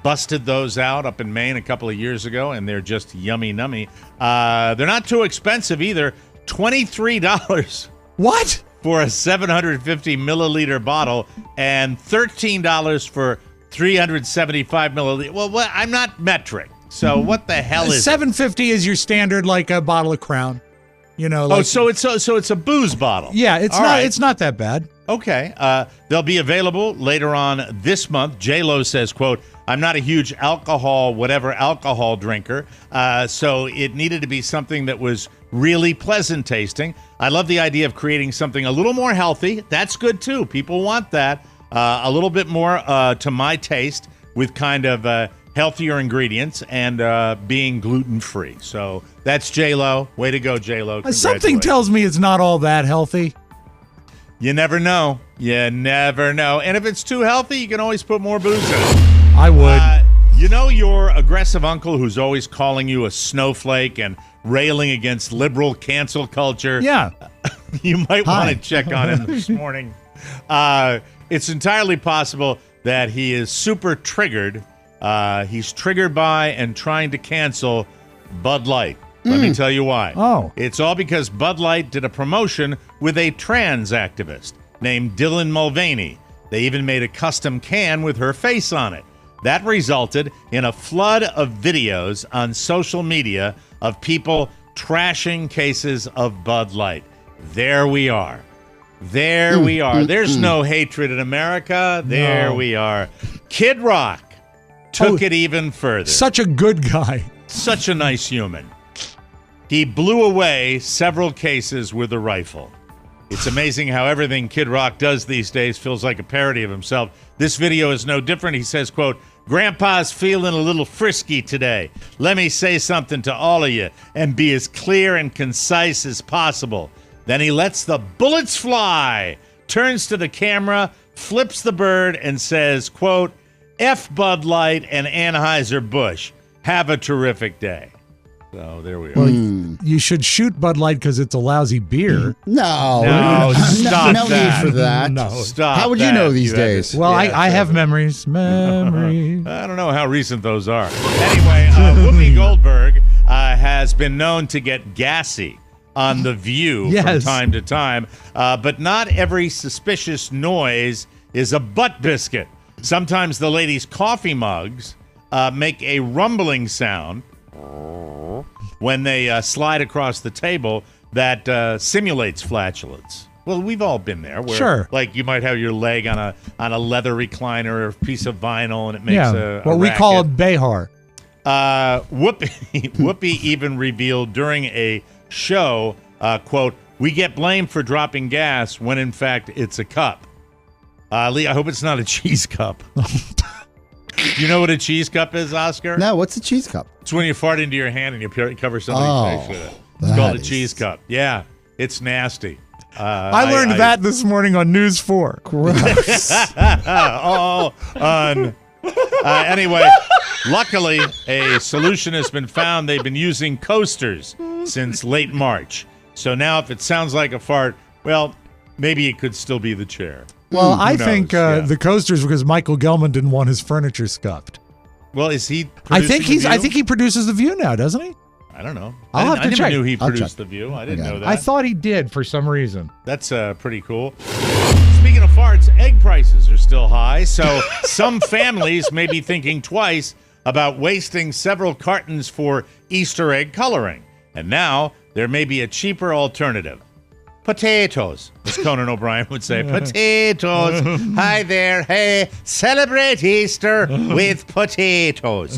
busted those out up in Maine a couple of years ago, and they're just yummy nummy. They're not too expensive either. $23. What? For a 750 milliliter bottle, and $13 for 375 milliliter. Well, I'm not metric, so what the hell is $7.50 is your standard, like a bottle of Crown. You know. Like, so it's a booze bottle. Yeah, it's not that bad. Okay. They'll be available later on this month. J-Lo says, quote, "I'm not a huge alcohol drinker, so it needed to be something that was really pleasant tasting. I love the idea of creating something a little more healthy. That's good, too. People want that. A little bit more to my taste with kind of healthier ingredients and being gluten-free." So that's J-Lo. Way to go, J-Lo. Something tells me it's not all that healthy. You never know. You never know. And if it's too healthy, you can always put more booze in it. I would. You know your aggressive uncle who's always calling you a snowflake and railing against liberal cancel culture? Yeah. You might want to check on him this morning. It's entirely possible that he is super triggered. He's triggered by and trying to cancel Bud Light. Let me tell you why. Oh. It's all because Bud Light did a promotion with a trans activist named Dylan Mulvaney. They even made a custom can with her face on it. That resulted in a flood of videos on social media of people trashing cases of Bud Light. There we are. There we are. There's no hatred in America. There we are. Kid Rock took it even further. Such a good guy. Such a nice human. He blew away several cases with a rifle. It's amazing how everything Kid Rock does these days feels like a parody of himself. This video is no different. He says, quote, "Grandpa's feeling a little frisky today. Let me say something to all of you and be as clear and concise as possible." Then he lets the bullets fly, turns to the camera, flips the bird, and says, quote, "F Bud Light and Anheuser-Busch. Have a terrific day." So there we are. Well, you should shoot Bud Light because it's a lousy beer. No, stop no that. need for that. No. Stop. How would you know these days? Well, I have memories. Memories. I don't know how recent those are. Anyway, Whoopi Goldberg has been known to get gassy on The View from time to time, but not every suspicious noise is a butt biscuit. Sometimes the lady's coffee mugs make a rumbling sound when they slide across the table that simulates flatulence. Well, we've all been there. Where, like, you might have your leg on a leather recliner or a piece of vinyl, and it makes a what we racket. call a behar. Whoopi even revealed during a show, quote, "We get blamed for dropping gas when, in fact, it's a cup." Lee, I hope it's not a cheese cup. Do you know what a cheese cup is, Oscar? No, what's a cheese cup? It's when you fart into your hand and you cover somebody's face with it. It's called a cheese cup. Yeah, it's nasty. I learned that this morning on News 4. Gross. Anyway, luckily, a solution has been found. They've been using coasters since late March. So now if it sounds like a fart, well, maybe it could still be the chair. Well, I think the coasters because Michael Gelman didn't want his furniture scuffed. Well, is he? I think he produces The View now, doesn't he? I don't know. I'll have to check. I never knew he produced The View. I didn't know that. I thought he did for some reason. That's pretty cool. Speaking of farts, egg prices are still high, so some families may be thinking twice about wasting several cartons for Easter egg coloring. And now there may be a cheaper alternative. Potatoes, as Conan O'Brien would say. Potatoes. Hi there. Hey, celebrate Easter with potatoes.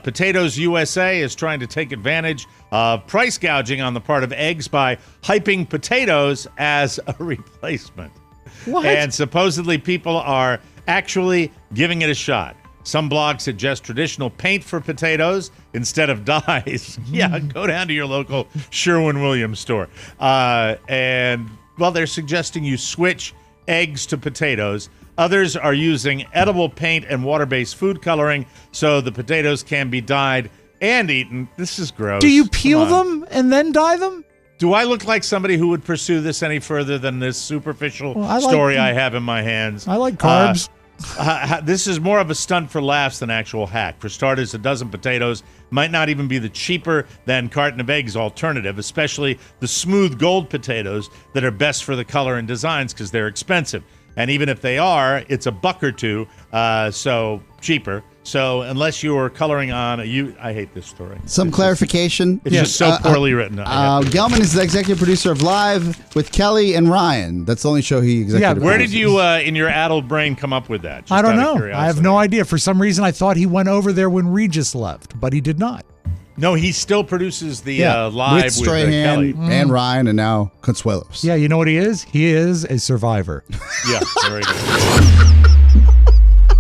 Potatoes USA is trying to take advantage of price gouging on the part of eggs by hyping potatoes as a replacement. What? And supposedly people are actually giving it a shot. Some blogs suggest traditional paint for potatoes instead of dyes. Yeah, go down to your local Sherwin-Williams store. And they're suggesting you switch eggs to potatoes. Others are using edible paint and water-based food coloring so the potatoes can be dyed and eaten. This is gross. Do you peel them and then dye them? Do I look like somebody who would pursue this any further than this superficial story I have in my hands? I like carbs. This is more of a stunt for laughs than actual hack. For starters, a dozen potatoes might not even be the cheaper than carton of eggs alternative, especially the smooth gold potatoes that are best for the color and designs because they're expensive. And even if they are, it's a buck or two, so cheaper. So unless you're coloring on I hate this story. Some clarification. It's just so poorly written. Gelman is the executive producer of Live with Kelly and Ryan. That's the only show he executive Where produces. did you, in your addled brain, come up with that? Just I don't out of know. I have no idea. For some reason, I thought he went over there when Regis left, but he did not. No, he still produces the Live with Strahan Kelly. and Ryan and now Consuelos. Yeah, you know what he is? He is a survivor. Yeah, very good.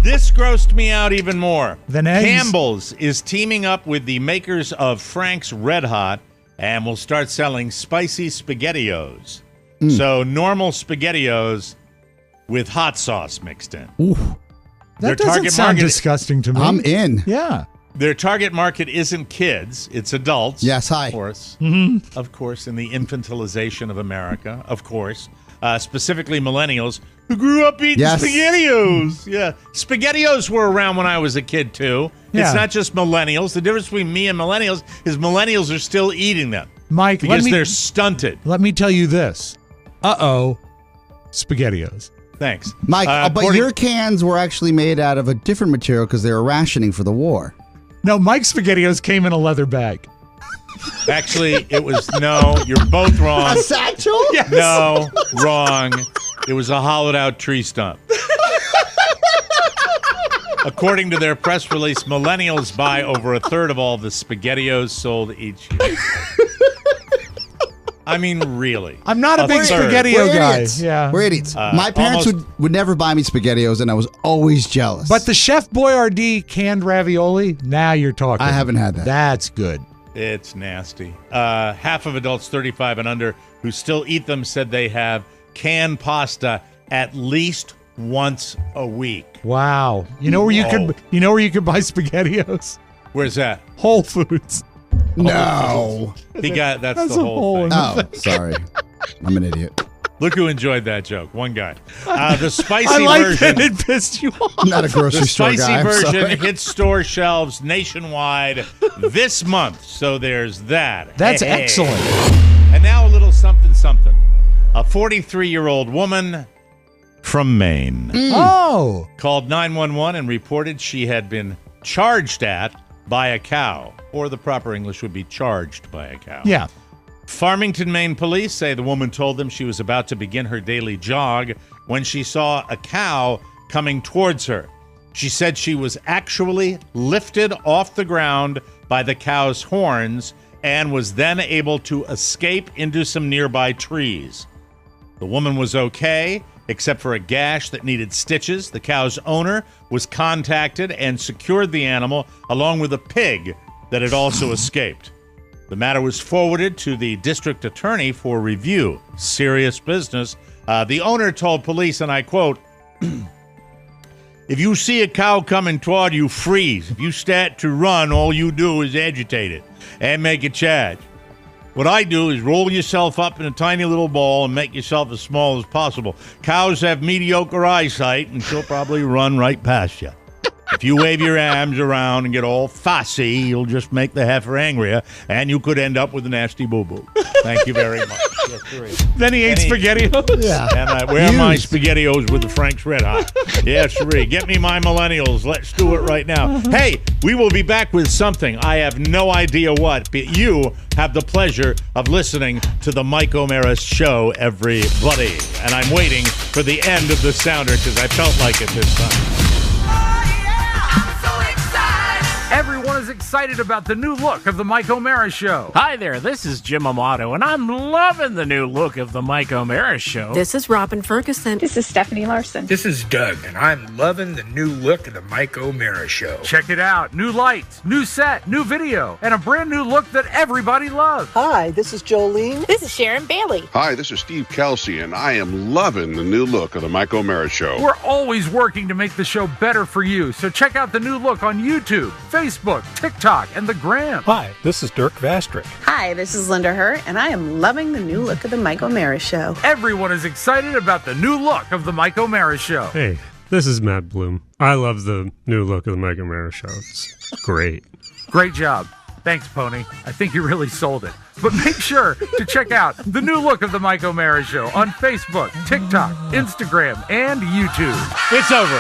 This grossed me out even more. Than eggs? Campbell's is teaming up with the makers of Frank's Red Hot and will start selling spicy SpaghettiOs. So normal SpaghettiOs with hot sauce mixed in. Ooh. That doesn't sound disgusting to me. I'm in. Yeah. Their target market isn't kids, it's adults. Yes, hi. Of course. Mm-hmm. Of course, in the infantilization of America, of course. Specifically millennials who grew up eating SpaghettiOs. Yeah. SpaghettiOs were around when I was a kid, too. Yeah. It's not just millennials. The difference between me and millennials is millennials are still eating them. Mike, because they're stunted. Let me tell you this. SpaghettiOs. Thanks. Mike, but your cans were actually made out of a different material because they were rationing for the war. No, Mike's SpaghettiOs came in a leather bag. Actually, it was, you're both wrong. A satchel? Yes. No, wrong. It was a hollowed out tree stump. According to their press release, millennials buy over a third of all the SpaghettiOs sold each year. I mean, really. I'm not a big SpaghettiO guy. Yeah. We're idiots. My parents would never buy me SpaghettiOs, and I was always jealous. But the Chef Boyardee canned ravioli, now you're talking. I haven't had that. That's good. It's nasty. Half of adults 35 and under who still eat them said they have canned pasta at least once a week. Wow. You know where you could buy SpaghettiOs? Where's that? Whole Foods. No. That's the whole thing. Oh, sorry. I'm an idiot. Look who enjoyed that joke. One guy. The spicy I like version. that it pissed you off. I'm not a grocery store guy. The I'm spicy sorry. version hits store shelves nationwide this month. So there's that. That's excellent. And now a little something something. A 43-year-old woman from Maine called 911 and reported she had been charged at by a cow, or the proper English would be charged by a cow. Yeah. Farmington, Maine police say the woman told them she was about to begin her daily jog when she saw a cow coming towards her. She said she was actually lifted off the ground by the cow's horns and was then able to escape into some nearby trees. The woman was okay, except for a gash that needed stitches. The cow's owner was contacted and secured the animal along with a pig that had also escaped. The matter was forwarded to the district attorney for review. Serious business. The owner told police, and I quote, "If you see a cow coming toward you, freeze. If you start to run, all you do is agitate it and make a charge. What I do is roll yourself up in a tiny little ball and make yourself as small as possible. Cows have mediocre eyesight, and she'll probably run right past you. If you wave your arms around and get all fussy, you'll just make the heifer angrier, and you could end up with a nasty boo-boo. Thank you very much." Yes, sirree. Then he ate SpaghettiOs. Yeah. And where are my SpaghettiOs with the Frank's Red Hot? Yes, sirree. Get me my millennials. Let's do it right now. Hey, we will be back with something. I have no idea what, but you have the pleasure of listening to the Mike O'Mara Show, everybody. And I'm waiting for the end of the sounder because I felt like it this time. Everyone is excited about the new look of the Mike O'Mara Show. Hi there, this is Jim Amato, and I'm loving the new look of the Mike O'Mara Show. This is Robin Ferguson. This is Stephanie Larson. This is Doug, and I'm loving the new look of the Mike O'Mara Show. Check it out. New lights, new set, new video, and a brand new look that everybody loves. Hi, this is Jolene. This is Sharon Bailey. Hi, this is Steve Kelsey, and I am loving the new look of the Mike O'Mara Show. We're always working to make the show better for you, so check out the new look on YouTube, Facebook, TikTok, and the Gram. Hi, this is Dirk Vastrick. Hi, this is Linda Hurt, and I am loving the new look of the Mike O'Mara Show. Everyone is excited about the new look of the Mike O'Mara Show. Hey, this is Matt Bloom. I love the new look of the Mike O'Mara Show. It's great. Great job. Thanks, Pony. I think you really sold it. But make sure to check out the new look of the Mike O'Mara Show on Facebook, TikTok, Instagram, and YouTube. It's over.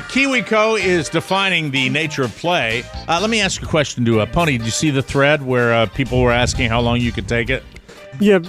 KiwiCo is defining the nature of play. Let me ask a question to Pony. Did you see the thread where people were asking how long you could take it? Yeah,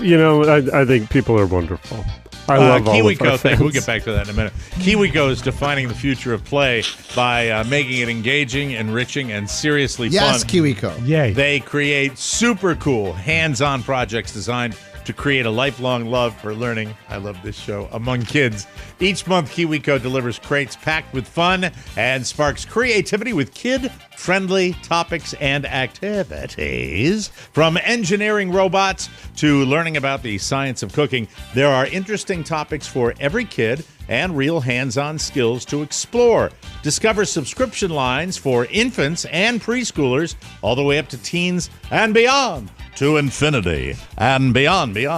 I think people are wonderful. I love all of our fans. We'll get back to that in a minute. KiwiCo is defining the future of play by making it engaging, enriching, and seriously fun. Yes, KiwiCo. Yay. They create super cool hands-on projects designed to create a lifelong love for learning. I love this show. Among kids. Each month, KiwiCo delivers crates packed with fun and sparks creativity with kid-friendly topics and activities. From engineering robots to learning about the science of cooking, there are interesting topics for every kid and real hands-on skills to explore. Discover subscription lines for infants and preschoolers all the way up to teens and beyond. To infinity and beyond. The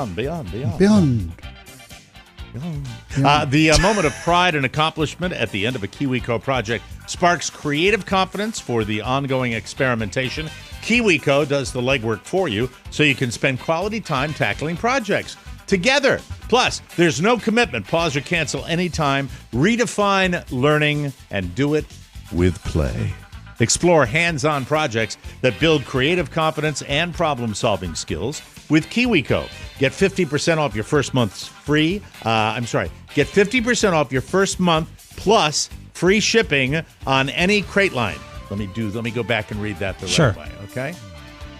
moment of pride and accomplishment at the end of a KiwiCo project sparks creative confidence for the ongoing experimentation. KiwiCo does the legwork for you so you can spend quality time tackling projects together. Plus, there's no commitment. Pause or cancel anytime. Redefine learning and do it with play. Explore hands-on projects that build creative confidence and problem-solving skills with KiwiCo. Get 50% off your first month's free. Get 50% off your first month plus free shipping on any crate line. Let me go back and read that the right way, okay?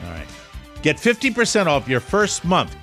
All right. Get 50% off your first month,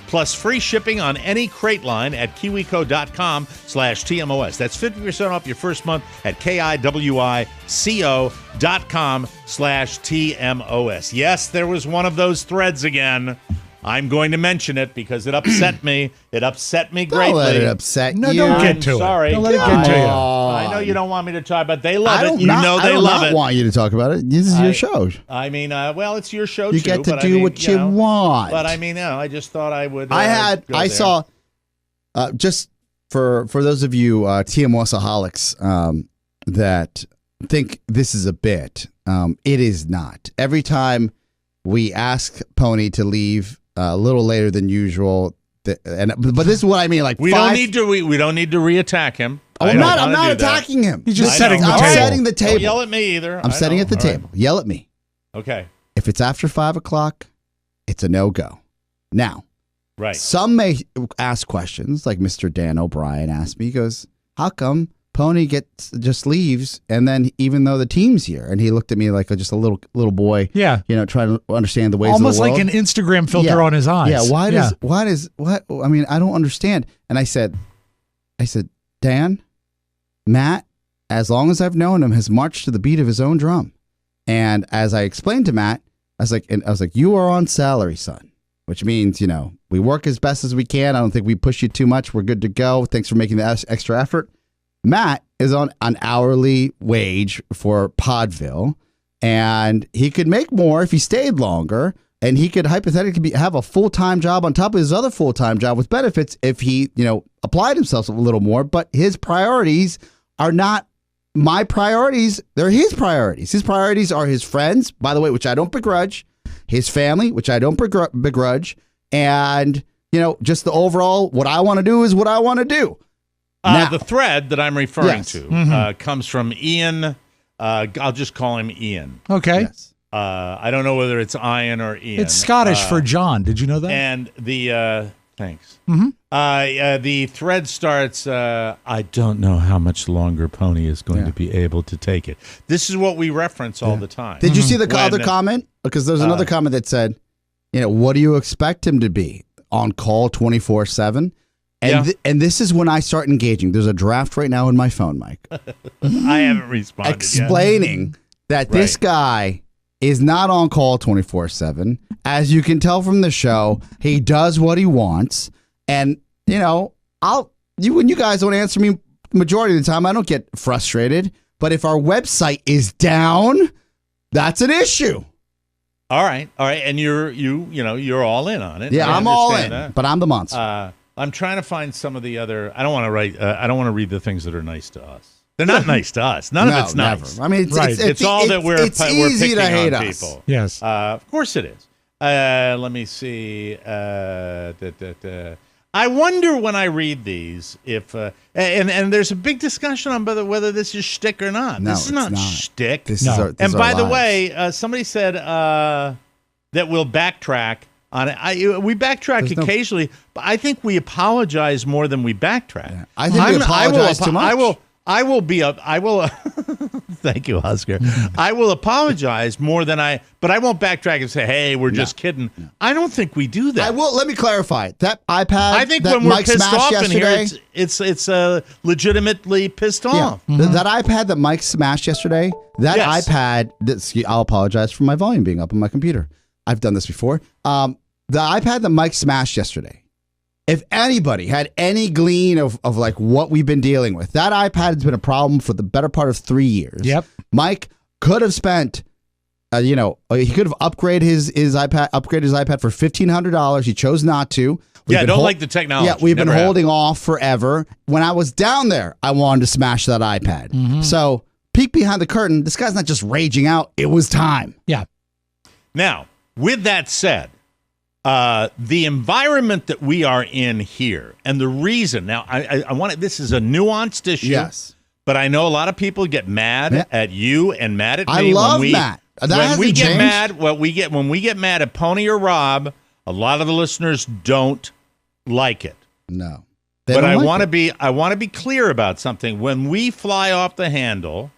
plus free shipping on any crate line at kiwico.com/TMOS. That's 50% off your first month at kiwico.com/TMOS. Yes, there was one of those threads again. I'm going to mention it because it upset me. It upset me greatly. Don't let it upset you. No, don't get to it. Sorry. Don't let it get to you. I know you don't want me to talk, but they love it. They love it. I don't want you to talk about it. This is your show. I mean, well, it's your show you too. You get to do what you want. But I mean, I just thought I would. I saw, just for those of you TMOSaholics that think this is a bit, it is not. Every time we ask Pony to leave a little later than usual, but this is what I mean. Like we don't need to reattack him. I'm not attacking him. He's just setting the table. I'm setting the table. Don't yell at me either. I'm setting at the table. Right. Yell at me. Okay. If it's after 5 o'clock, it's a no-go. Now, right. Some may ask questions, like Mr. Dan O'Brien asked me. He goes, "How come Pony just leaves, and then even though the team's here?" And he looked at me like just a little boy, trying to understand the ways almost of the world. like an Instagram filter on his eyes. Yeah, why does I mean, I don't understand. And I said, Dan, Matt, as long as I've known him, has marched to the beat of his own drum. And as I explained to Matt, I was like, you are on salary, son, which means, we work as best as we can. I don't think we push you too much. We're good to go. Thanks for making the extra effort. Matt is on an hourly wage for Podville, and he could make more if he stayed longer, and he could hypothetically have a full-time job on top of his other full-time job with benefits if he, applied himself a little more. But his priorities are not my priorities. They're his priorities. His priorities are his friends, by the way, which I don't begrudge, his family, which I don't begrudge, and just the overall, what I want to do is what I want to do. Now, the thread that I'm referring to comes from Ian. I'll just call him Ian. Okay. Yes. I don't know whether it's Ian or Ian. It's Scottish for John. Did you know that? And the thanks. Mm-hmm. The thread starts. I don't know how much longer Pony is going to be able to take it. This is what we reference all the time. Did you see the other comment? Because there's another comment that said, what do you expect him to be? On call 24/7? And this is when I start engaging. There's a draft right now in my phone, Mike. I haven't responded explaining that this guy is not on call 24/7. As you can tell from the show, he does what he wants. And, when you guys don't answer me majority of the time, I don't get frustrated. But if our website is down, that's an issue. All right. And you're all in on it. Yeah, I'm all in, but I'm the monster. I'm trying to find some of the other. I don't want to write. I don't want to read the things that are nice to us. They're not nice to us. None of it's nice. Never. I mean, it's all that we're easy picking to hate on us. people. Yes, of course it is. Let me see. I wonder when I read these if and there's a big discussion on whether this is shtick or not. No, this is not shtick. This is our, and by the way, somebody said that we'll backtrack on it. We backtrack occasionally, but I think we apologize more than we backtrack. Yeah. I think we apologize too much. I will. Thank you, Oscar. I will apologize more than but I won't backtrack and say, "Hey, we're just kidding." No. I don't think we do that. I will. Let me clarify. That iPad. I think that when we're Mike pissed off yesterday, in here, it's legitimately pissed off. That iPad that Mike smashed yesterday. That iPad. I'll apologize for my volume being up on my computer. I've done this before. The iPad that Mike smashed yesterday. If anybody had any glean of like what we've been dealing with, that iPad has been a problem for the better part of 3 years. Yep. Mike could have spent, he could have upgraded his iPad for $1,500. He chose not to. Don't like the technology. Yeah, we've been holding off forever. When I was down there, I wanted to smash that iPad. Mm-hmm. So peek behind the curtain. This guy's not just raging out. It was time. Yeah. Now, with that said, the environment that we are in here, and the reason now, I want this is a nuanced issue. Yes, but I know a lot of people get mad at you and mad at me. I love Matt. When we get mad at Pony or Rob, a lot of the listeners don't like it. No, but I want to be clear about something. When we fly off the handle.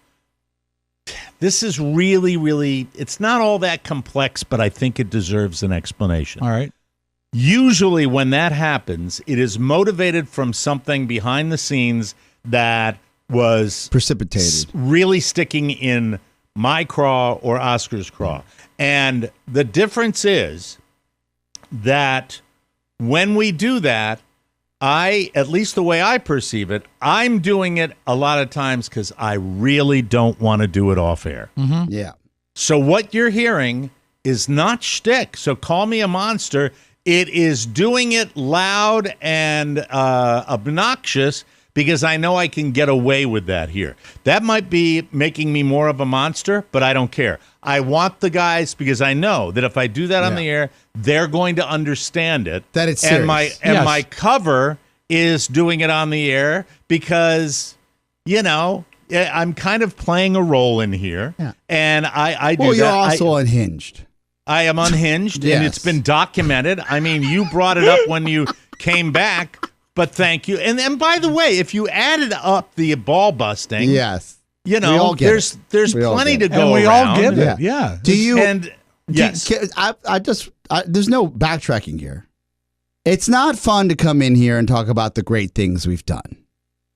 This is really, really, it's not all that complex, but I think it deserves an explanation. All right. Usually when that happens, it is motivated from something behind the scenes that was precipitated, really sticking in my craw or Oscar's craw. And the difference is that when we do that, at least the way I perceive it, I'm doing it a lot of times because I really don't want to do it off air. Mm-hmm. Yeah. So what you're hearing is not shtick. So call me a monster. It is doing it loud and obnoxious because I know I can get away with that here. That might be making me more of a monster, but I don't care. I want the guys because I know that if I do that on the air, they're going to understand it. That it's serious. And my cover is doing it on the air because, I'm kind of playing a role in here. Yeah. And I do that. Well, you're also unhinged. I am unhinged, and it's been documented. I mean, you brought it up when you came back, but thank you. And by the way, if you added up the ball busting, yes, there's plenty to go and we around. all get it. Yeah. Do you? And yes, there's no backtracking here. It's not fun to come in here and talk about the great things we've done,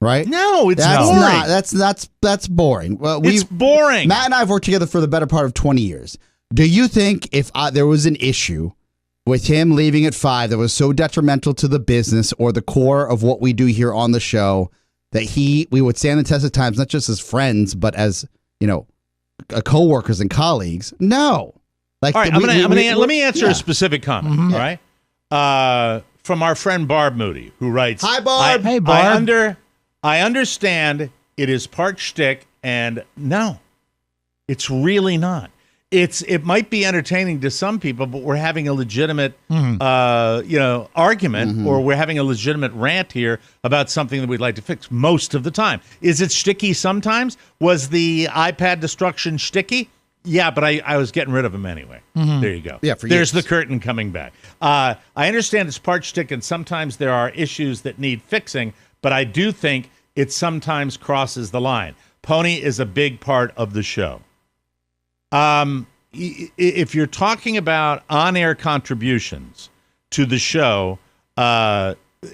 right? No, it's boring. That's boring. Well, it's boring. Matt and I have worked together for the better part of 20 years. Do you think if there was an issue with him leaving at 5 that was so detrimental to the business or the core of what we do here on the show that we would stand the test of times, not just as friends, but as, co-workers and colleagues? No. Like, all right, let me answer a specific comment, all right? From our friend Barb Moody, who writes, "Hi, Barb. Hey, Barb. I understand it is part shtick, and no, it's really not. it might be entertaining to some people, but we're having a legitimate argument, or we're having a legitimate rant here about something that we'd like to fix most of the time. Is it sticky sometimes? Was the iPad destruction sticky? Yeah, but I was getting rid of them anyway. There you go. Yeah, there's the curtain coming back. I understand it's part stick, and sometimes there are issues that need fixing, but I do think it sometimes crosses the line. Pony is a big part of the show. If you're talking about on-air contributions to the show,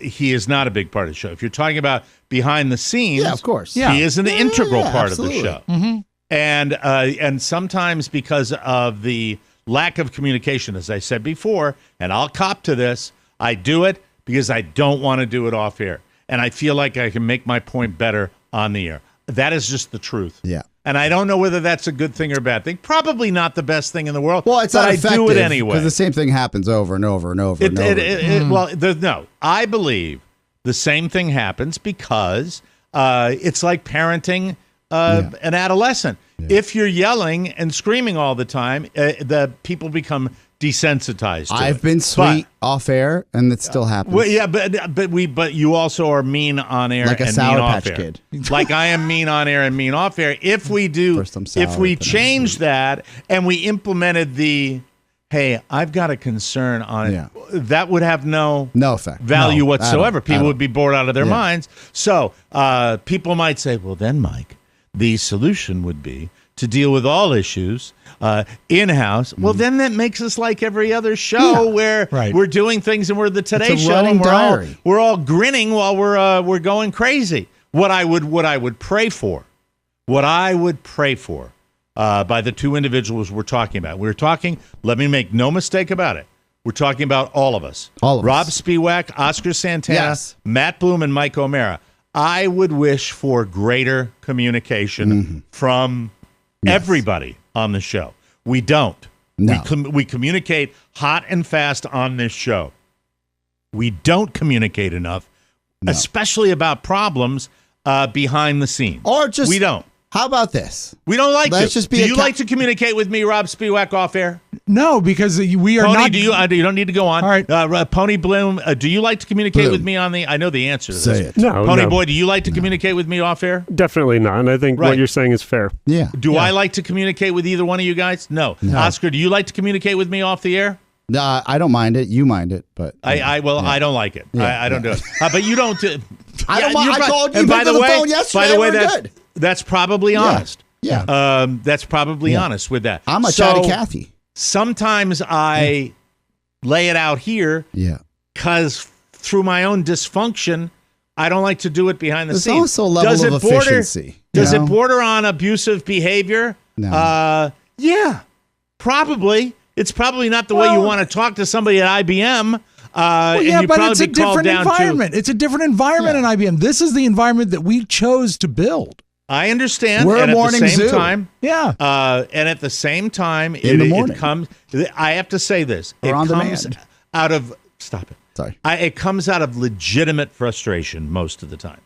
he is not a big part of the show. If you're talking about behind the scenes, of course, he is an integral part absolutely. of the show. And sometimes because of the lack of communication, as I said before, and I'll cop to this, I do it because I don't want to do it off air, and I feel like I can make my point better on the air. That is just the truth. Yeah. And I don't know whether that's a good thing or a bad thing. Probably not the best thing in the world. Well, it's but not I effective do it anyway. because the same thing happens over and over and over and over. No, I believe the same thing happens because it's like parenting an adolescent. Yeah. If you're yelling and screaming all the time, the people become desensitized to I've been sweet off air, and it still happens. Well, yeah, but you also are mean on air, like a and Sour mean off Patch air. Kid. Like I am mean on air and mean off air. If we change that and we implemented the, hey, I've got a concern on it, that would have no effect, value whatsoever. People would be bored out of their minds. So people might say, well, then, Mike, the solution would be to deal with all issues in-house. Well, then that makes us like every other show where we're doing things and we're the Today Show and we're all grinning while we're going crazy. What I would pray for by the two individuals we're talking about. We're talking, let me make no mistake about it, we're talking about all of us. Rob Spiewak, Oscar Santana, Matt Bloom, and Mike O'Mara. I would wish for greater communication from everybody on the show. We don't. No. We communicate hot and fast on this show. We don't communicate enough, especially about problems behind the scenes. Or just we don't. How about this? We don't like Let's to. Just be do you like to communicate with me, Rob Spiewak, off air? No, because we are Pony, not. You don't need to go on. All right. Pony Bloom, do you like to communicate with me on the? I know the answer to this. Say it. No, Pony Boy, do you like to communicate with me off air? Definitely not. And I think what you're saying is fair. Yeah. Do I like to communicate with either one of you guys? No. Oscar, do you like to communicate with me off the air? No, I don't mind it. You mind it, but I don't like it. Yeah. I don't do it. But you don't. I don't mind. I called you and by the way, phone yesterday. By the way, good. that's probably honest. Yeah. That's probably honest with that. I'm a chatty Cathy. Sometimes I lay it out here because through my own dysfunction, I don't like to do it behind the scenes. There's also a level of efficiency. Does it border on abusive behavior? No. Yeah, probably. It's probably not the way you want to talk to somebody at IBM. But it's a different environment. It's a different environment in IBM. This is the environment that we chose to build. I understand. We're and a morning at the same zoo. time, and at the same time, it comes. I have to say this. It comes out of stop it. Sorry. It comes out of legitimate frustration most of the time.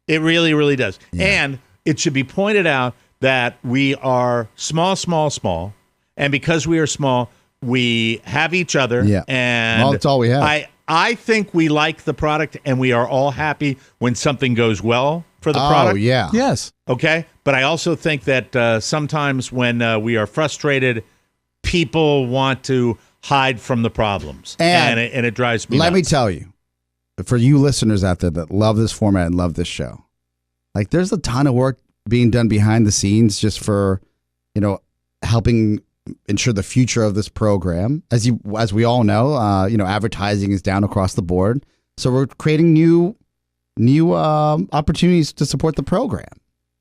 It really, really does. Yeah. And it should be pointed out that we are small, and because we are small, we have each other. Yeah. And that's all we have. I think we like the product, and we are all happy when something goes well for the product. Oh, yeah. Yes. Okay. But I also think that sometimes when we are frustrated, people want to hide from the problems. And it drives me nuts. Let me tell you, for you listeners out there that love this format and love this show, like there's a ton of work being done behind the scenes just for, helping ensure the future of this program. As we all know, advertising is down across the board. So we're creating new opportunities to support the program.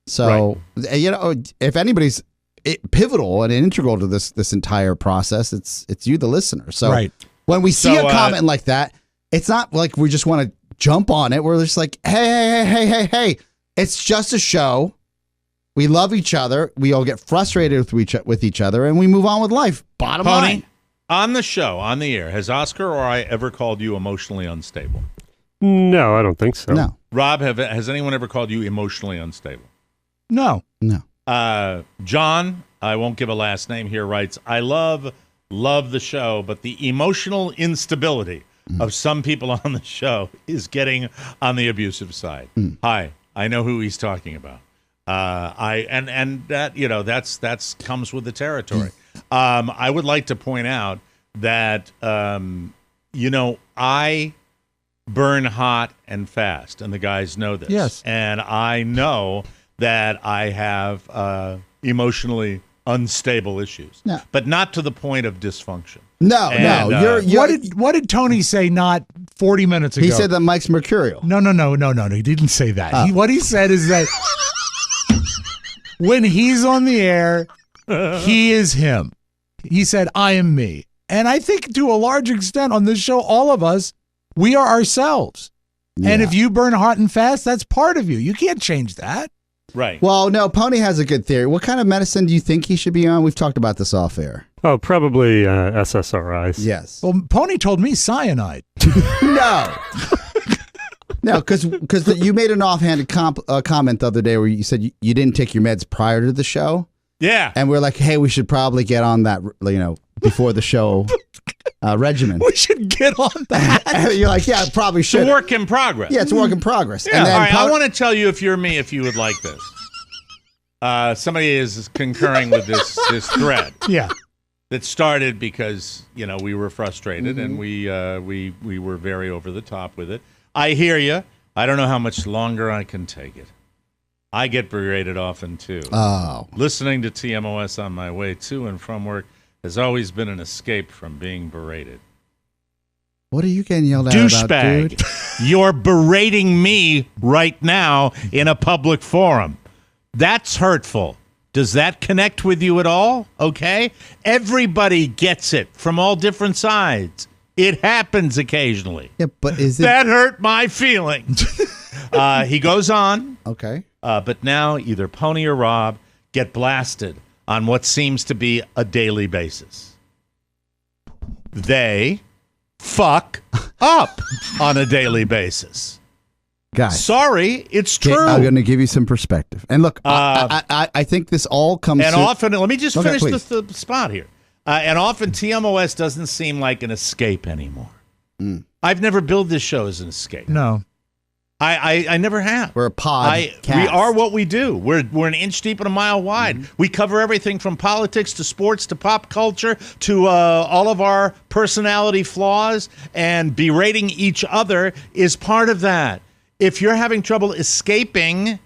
So, if anybody's pivotal and integral to this entire process, it's you, the listener. So when we see a comment like that, it's not like we just want to jump on it. We're just like, hey, it's just a show. We love each other. We all get frustrated with each other, and we move on with life. Bottom line. On the show, on the air, has Oscar or I ever called you emotionally unstable? No, I don't think so. No. Rob, has anyone ever called you emotionally unstable? No. No. John, I won't give a last name here, writes, I love the show, but the emotional instability of some people on the show is getting on the abusive side. Hi, I know who he's talking about. And that, you know, that's comes with the territory. I would like to point out that, you know, I burn hot and fast, and the guys know this. Yes. And I know that I have emotionally unstable issues, but not to the point of dysfunction. No. What did Tony say not 40 minutes ago? He said that Mike's mercurial. No. He didn't say that. What he said is that when he's on the air, he is him. He said, I am me. And I think to a large extent on this show, all of us, we are ourselves. Yeah. And if you burn hot and fast, that's part of you. You can't change that. Right. Well, no, Pony has a good theory. What kind of medicine do you think he should be on? We've talked about this off air. Oh, probably SSRIs. Yes. Well, Pony told me cyanide. No. No, because you made an offhanded comment the other day where you said you didn't take your meds prior to the show. Yeah. And we're like, hey, we should probably get on that, you know, before the show regimen. We should get on that. And you're like, yeah, probably should. It's a work in progress. Yeah, it's a work in progress. Yeah. And then all right, I want to tell you, if you're me, if you would like this. Somebody is concurring with this thread. Yeah. That started because, you know, we were frustrated and we were very over the top with it. I hear you. I don't know how much longer I can take it. I get berated often, too. Oh. Listening to TMOS on my way to and from work has always been an escape from being berated. What are you getting yelled at about, dude? You're berating me right now in a public forum. That's hurtful. Does that connect with you at all? Okay? Everybody gets it from all different sides. It happens occasionally. Yeah, but is it... That hurt my feelings. He goes on. Okay. But now either Pony or Rob get blasted on what seems to be a daily basis. They fuck up on a daily basis. Guys. Sorry, it's true. I'm going to give you some perspective. And look, I think this all comes and often, let me just finish the spot here. And often TMOS doesn't seem like an escape anymore. I've never billed this show as an escape. No. I never have. We're a podcast. We are what we do. We're an inch deep and a mile wide. We cover everything from politics to sports to pop culture to all of our personality flaws, and berating each other is part of that. If you're having trouble escaping,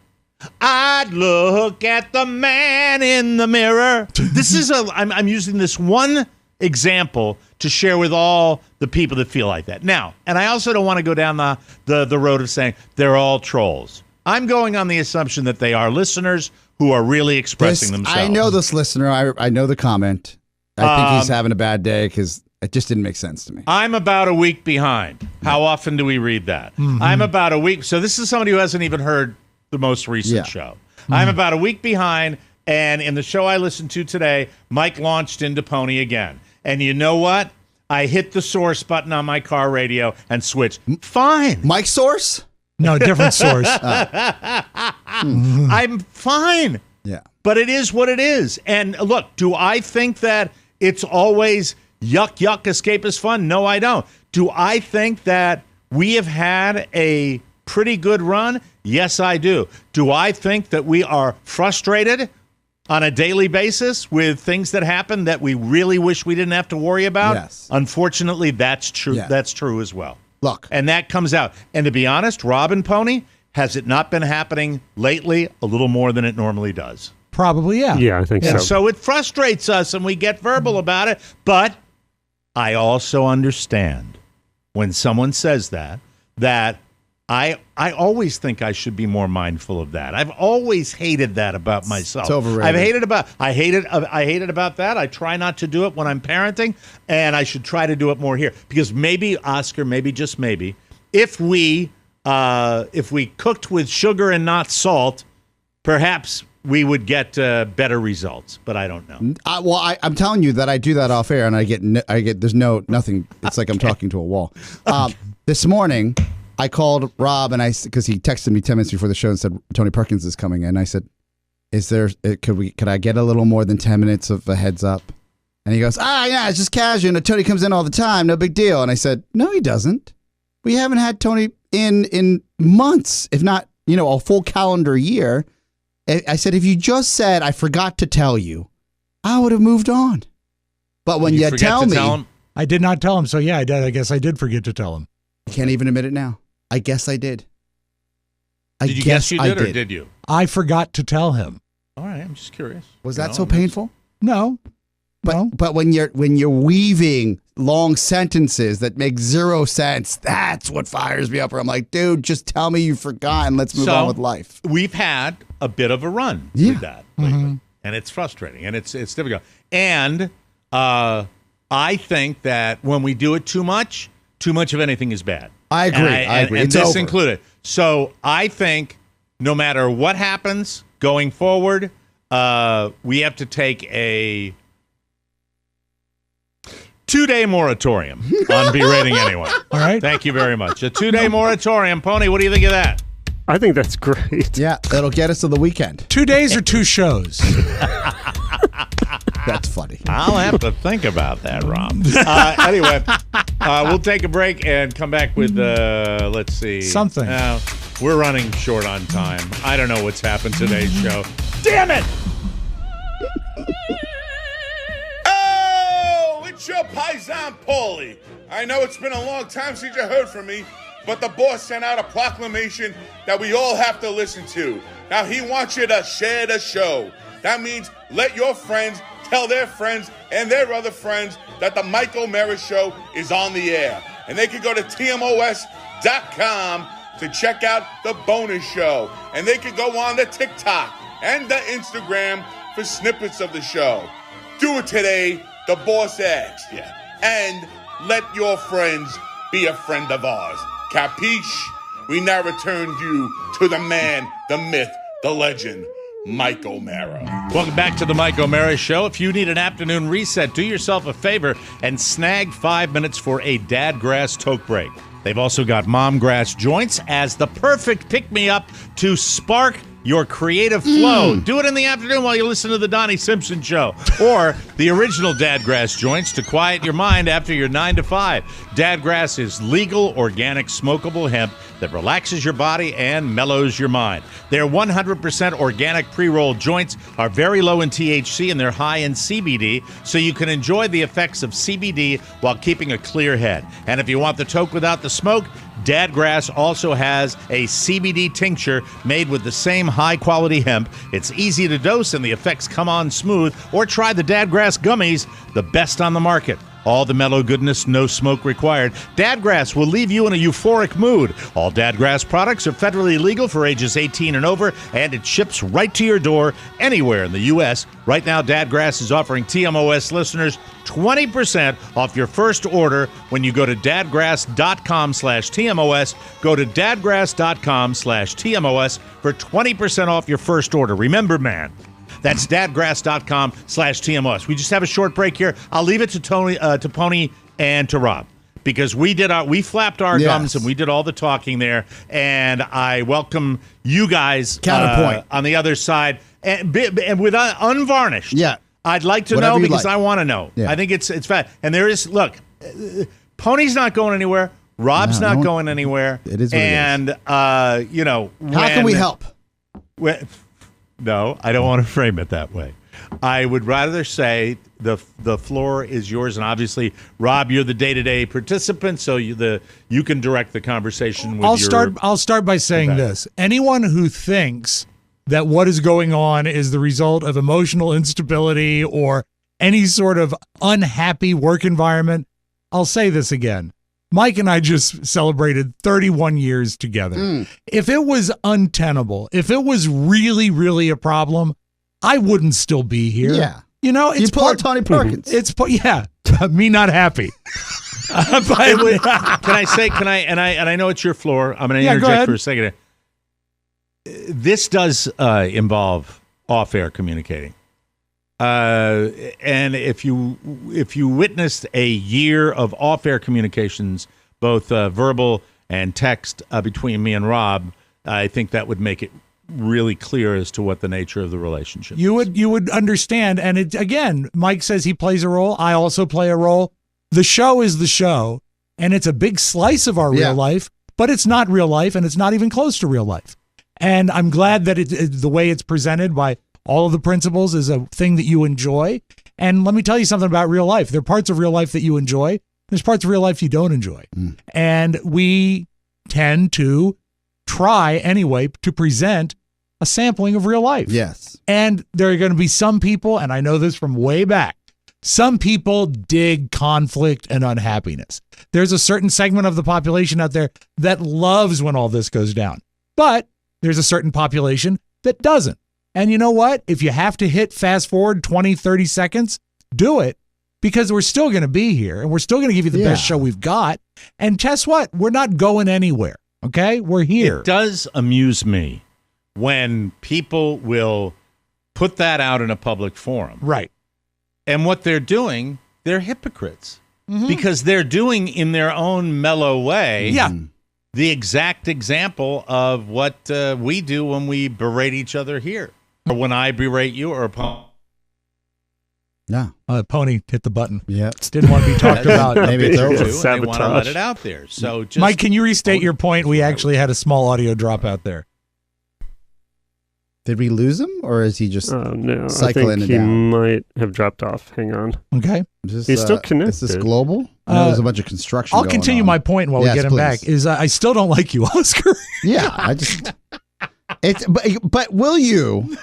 I'd look at the man in the mirror. This is I'm using this one example to share with all the people that feel like that. Now, and I also don't want to go down the road of saying they're all trolls. I'm going on the assumption that they are listeners who are really expressing themselves. I know this listener. I know the comment. I think he's having a bad day because it just didn't make sense to me. I'm about a week behind. How often do we read that? I'm about a week. So this is somebody who hasn't even heard the most recent show. I'm about a week behind, and in the show I listened to today, Mike launched into Pony again. And you know what? I hit the source button on my car radio and switched. Fine. Mike's source? No, different source. I'm fine. Yeah. But it is what it is. And look, do I think that it's always yuck, escape is fun? No, I don't. Do I think that we have had a pretty good run? Yes, I do. Do I think that we are frustrated on a daily basis with things that happen that we really wish we didn't have to worry about? Yes. Unfortunately, that's true. Yeah. That's true as well. Look. And that comes out. And to be honest, Rob and Pony, has it not been happening lately a little more than it normally does? Probably, yeah. Yeah, I think so. So it frustrates us and we get verbal about it. But I also understand when someone says that I always think I should be more mindful of that. I've always hated that about myself. It's overrated. I hate it about that. I try not to do it when I'm parenting, and I should try to do it more here. Because maybe, Oscar, maybe just maybe, if we cooked with sugar and not salt, perhaps we would get better results. But I don't know. I'm telling you that I do that off air, and I get there's nothing. It's like I'm talking to a wall. This morning, I called Rob, and because he texted me 10 minutes before the show and said Tony Perkins is coming in. I said, could I get a little more than 10 minutes of a heads up? And he goes, yeah, it's just casual. Tony comes in all the time. No big deal. And I said, no, he doesn't. We haven't had Tony in months, if not, a full calendar year. I said, if you just said, I forgot to tell you, I would have moved on. But when you tell me. I did not tell him. So yeah, I did. I guess I did forget to tell him. I can't even admit it now. I guess I did. Did you guess you did, or did you? I forgot to tell him. All right, I'm just curious. Was that so painful? No. But when you're weaving long sentences that make zero sense, that's what fires me up. Where I'm like, dude, just tell me you forgot and let's move on with life. We've had a bit of a run with that lately, and it's frustrating and it's difficult. And I think that when we do it too much of anything is bad. I agree. I agree. And this included. So I think no matter what happens going forward, we have to take a 2-day moratorium on berating anyone. All right. Thank you very much. A 2-day moratorium. Pony, what do you think of that? I think that's great. Yeah, it'll get us to the weekend. 2 days or 2 shows? That's funny. I'll have to think about that, Rob. Anyway, we'll take a break and come back with, let's see. Something. We're running short on time. I don't know what's happened today's show. Damn it! Oh, it's your Paisan Paulie. I know it's been a long time since you heard from me, but the boss sent out a proclamation that we all have to listen to. Now, he wants you to share the show. That means let your friends tell their friends and their other friends that the Mike O'Mara Show is on the air. And they can go to TMOS.com to check out the bonus show. And they can go on the TikTok and the Instagram for snippets of the show. Do it today, the boss asks you. And let your friends be a friend of ours. Capiche? We now return you to the man, the myth, the legend, Mike O'Mara. Welcome back to the Mike O'Mara Show. If you need an afternoon reset, do yourself a favor and snag 5 minutes for a Dadgrass toke break. They've also got mom grass joints as the perfect pick-me-up to spark your creative flow. Do it in the afternoon while you listen to the Donnie Simpson Show. Or the original Dadgrass joints to quiet your mind after your 9 to 5. Dadgrass is legal, organic, smokable hemp that relaxes your body and mellows your mind. Their 100% organic pre-rolled joints are very low in THC and they're high in CBD, so you can enjoy the effects of CBD while keeping a clear head. And if you want the toke without the smoke, Dadgrass also has a CBD tincture made with the same high-quality hemp. It's easy to dose and the effects come on smooth. Or try the Dadgrass gummies, the best on the market. All the mellow goodness, no smoke required. Dadgrass will leave you in a euphoric mood. All Dadgrass products are federally legal for ages 18 and over, and it ships right to your door anywhere in the U.S. Right now, Dadgrass is offering TMOS listeners 20% off your first order when you go to dadgrass.com/TMOS. Go to dadgrass.com/TMOS for 20% off your first order. Remember, man, that's dadgrass.com/TMOS. We just have a short break here. I'll leave it to Tony, to Pony, and to Rob because we flapped our gums and we did all the talking there. And I welcome you guys counterpoint on the other side and with unvarnished. Yeah, I'd like to know because I want to know. Yeah. I think it's fat. And there is Pony's not going anywhere. Rob's not going anywhere. It is what and it is. How can we help? No, I don't want to frame it that way. I would rather say the floor is yours, and obviously, Rob, you're the day-to-day participant, so you can direct the conversation. With I'll start by saying this: anyone who thinks that what is going on is the result of emotional instability or any sort of unhappy work environment, I'll say this again. Mike and I just celebrated 31 years together. If it was untenable, if it was really, really a problem, I wouldn't still be here. Yeah. It's you pull Tony Perkins. Me not happy. Can I know it's your floor. I'm going to interject for a second. This does involve off-air communicating. And if you witnessed a year of off-air communications, both verbal and text between me and Rob, I think that would make it really clear as to what the nature of the relationship you would understand. And it, again, Mike says he plays a role. I also play a role. The show is the show, and it's a big slice of our real life, but it's not real life, and it's not even close to real life. And I'm glad that the way it's presented by all of the principals is a thing that you enjoy. And let me tell you something about real life. There are parts of real life that you enjoy. There's parts of real life you don't enjoy. And we tend to try anyway to present a sampling of real life. Yes. And there are going to be some people, and I know this from way back, some people dig conflict and unhappiness. There's a certain segment of the population out there that loves when all this goes down. But there's a certain population that doesn't. And you know what? If you have to hit fast forward 20, 30 seconds, do it, because we're still going to be here and we're still going to give you the best show we've got. And guess what? We're not going anywhere. Okay? We're here. It does amuse me when people will put that out in a public forum. Right. And what they're doing, they're hypocrites. Because they're doing in their own mellow way the exact example of what we do when we berate each other here. Or when I berate you, or Pony hit the button. Yeah. Didn't want to be talked about. Maybe it's over. They want to let it out there. So just Mike, can you restate your point? We actually had a small audio drop out there. Did we lose him, or is he just no, cycling I think it he down? might have dropped off. Hang on. Okay. He's still connected. Is this global? There's a bunch of construction I'll going continue on. my point while we get him back. Is I still don't like you, Oscar. Yeah, I just... But will you?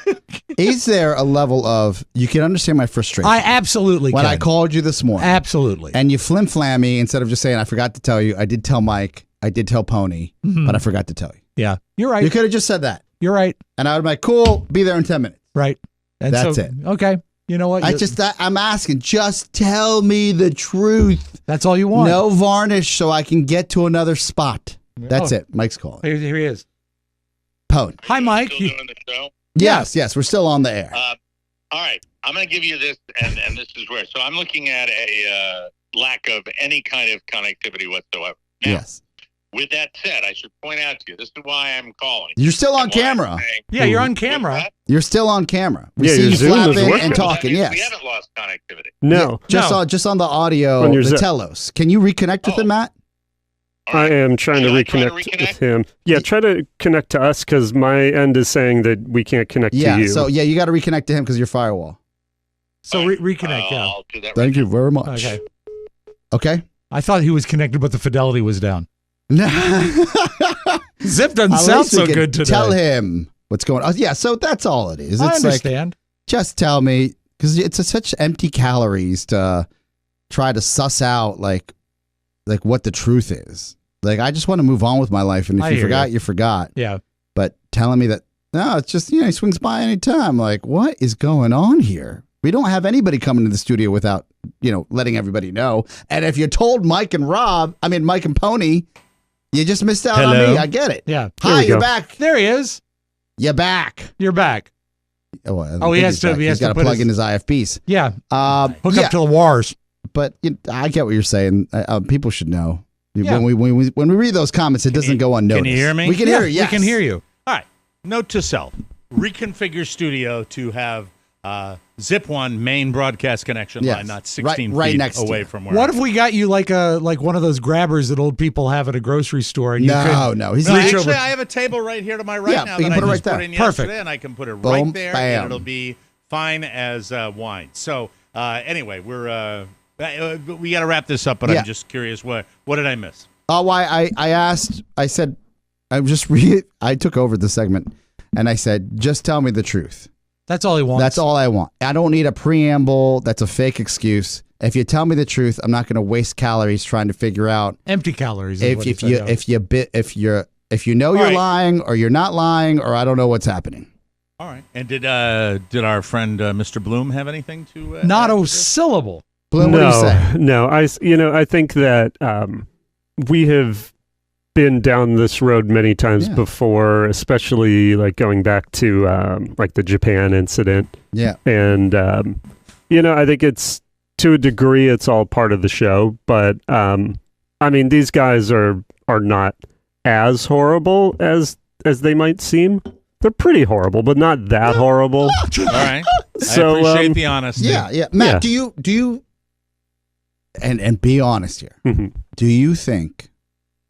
Is there a level of you can understand my frustration? I absolutely when can. I called you this morning, absolutely, and you flim-flam me instead of just saying I forgot to tell you. I did tell Mike. I did tell Pony, but I forgot to tell you. Yeah, you're right. You could have just said that. You're right. And I would be like, cool, be there in 10 minutes. Right. And that's it. Okay. You know what? I'm asking. Just tell me the truth. That's all you want. No varnish, so I can get to another spot. That's it. Mike's calling. Here he is. Pone. Hi, Mike. Still doing the show? Yes, we're still on the air. All right, I'm going to give you this, and this is where. So I'm looking at a lack of any kind of connectivity whatsoever. Now, yes. With that said, I should point out to you, this is why I'm calling. You're still on camera. Yeah, you're on camera. You're still on camera. We Yeah, see your you Zoom is flapping working. and talking. Yes. We haven't lost connectivity. No. Just on the audio, On your the Zip. telos. Can you reconnect with him, Matt? I am trying to reconnect with him. Yeah, try to connect to us because my end is saying that we can't connect to you. So you got to reconnect to him because your firewall. So reconnect. Yeah. I'll do that. Thank you very much. Okay. I thought he was connected, but the fidelity was down. Zip doesn't At sound least we so can good today. Tell him what's going on. Yeah, so that's all it is. I It's understand. like, just tell me, because it's such empty calories to try to suss out like what the truth is. Like, I just want to move on with my life, and if I you hear forgot, you. you forgot. Yeah. But telling me that, no, it's just, he swings by anytime. Like, what is going on here? We don't have anybody coming to the studio without, letting everybody know. And if you told Mike and Pony, you just missed out on me. I get it. Yeah. Hi, you're back. There he is. You're back. You're back. Oh, he has to. He has got to to plug in his IFPs. Yeah. Hook yeah. up to the wires. But I get what you're saying. People should know. Yeah. When we read those comments, it doesn't go unnoticed. Can you hear me? We can hear you. Yes. We can hear you. All right. Note to self: reconfigure studio to have Zip One main broadcast connection line, not 16 right feet next to away you. from where. What if we got you like one of those grabbers that old people have at a grocery store? And No. He's actually, I have a table right here to my right now we that can put I it just right put there. in Perfect. yesterday, and I can put it Boom, right there, bam. and it'll be fine as wine. So anyway, we're we got to wrap this up, but I'm just curious, what did I miss? Oh, I asked. I said, I took over the segment, and I said, just tell me the truth. That's all he wants. That's all I want. I don't need a preamble. That's a fake excuse. If you tell me the truth, I'm not going to waste calories trying to figure out empty calories. If you know you're lying or you're not lying or I don't know what's happening. All right. And did our friend Mr. Bloom have anything to? Not a syllable. Bloom, what do you say? No, I think that we have been down this road many times before, especially like going back to like the Japan incident. Yeah. And I think it's to a degree it's all part of the show, but these guys are not as horrible as they might seem. They're pretty horrible, but not that horrible. All right. So, I appreciate the honesty. Yeah. Matt, do you and be honest here. Mm-hmm. Do you think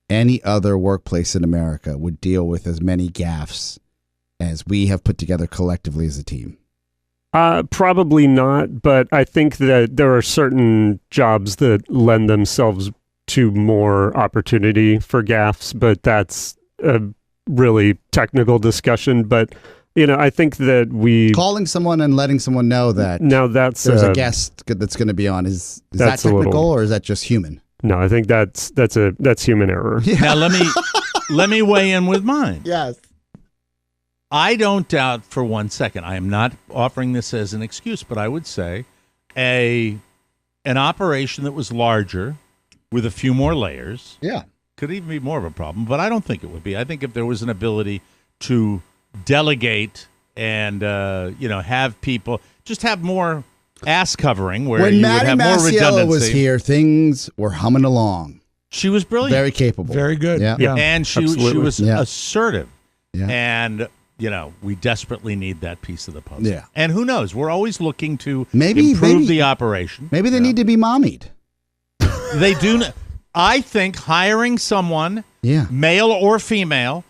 any other workplace in America would deal with as many gaffes as we have put together collectively as a team? Probably not, but I think that there are certain jobs that lend themselves to more opportunity for gaffes, but that's a really technical discussion. But I think that calling someone and letting someone know that there's a guest that's going to be on is that technical or is that just human? No, I think that's human error. Yeah. Now let me weigh in with mine. Yes. I don't doubt for 1 second. I am not offering this as an excuse, but I would say an operation that was larger with a few more layers. Yeah. Could even be more of a problem, but I don't think it would be. I think if there was an ability to delegate and have people just have more ass covering where when you Maddie would have more redundancy. was here, things were humming along. She was brilliant, very capable, very good. Yeah. And she was assertive. Yeah. And we desperately need that piece of the puzzle. Yeah. And who knows? We're always looking to improve the operation. Maybe they need to be mommied. They do. I think hiring someone, male or female,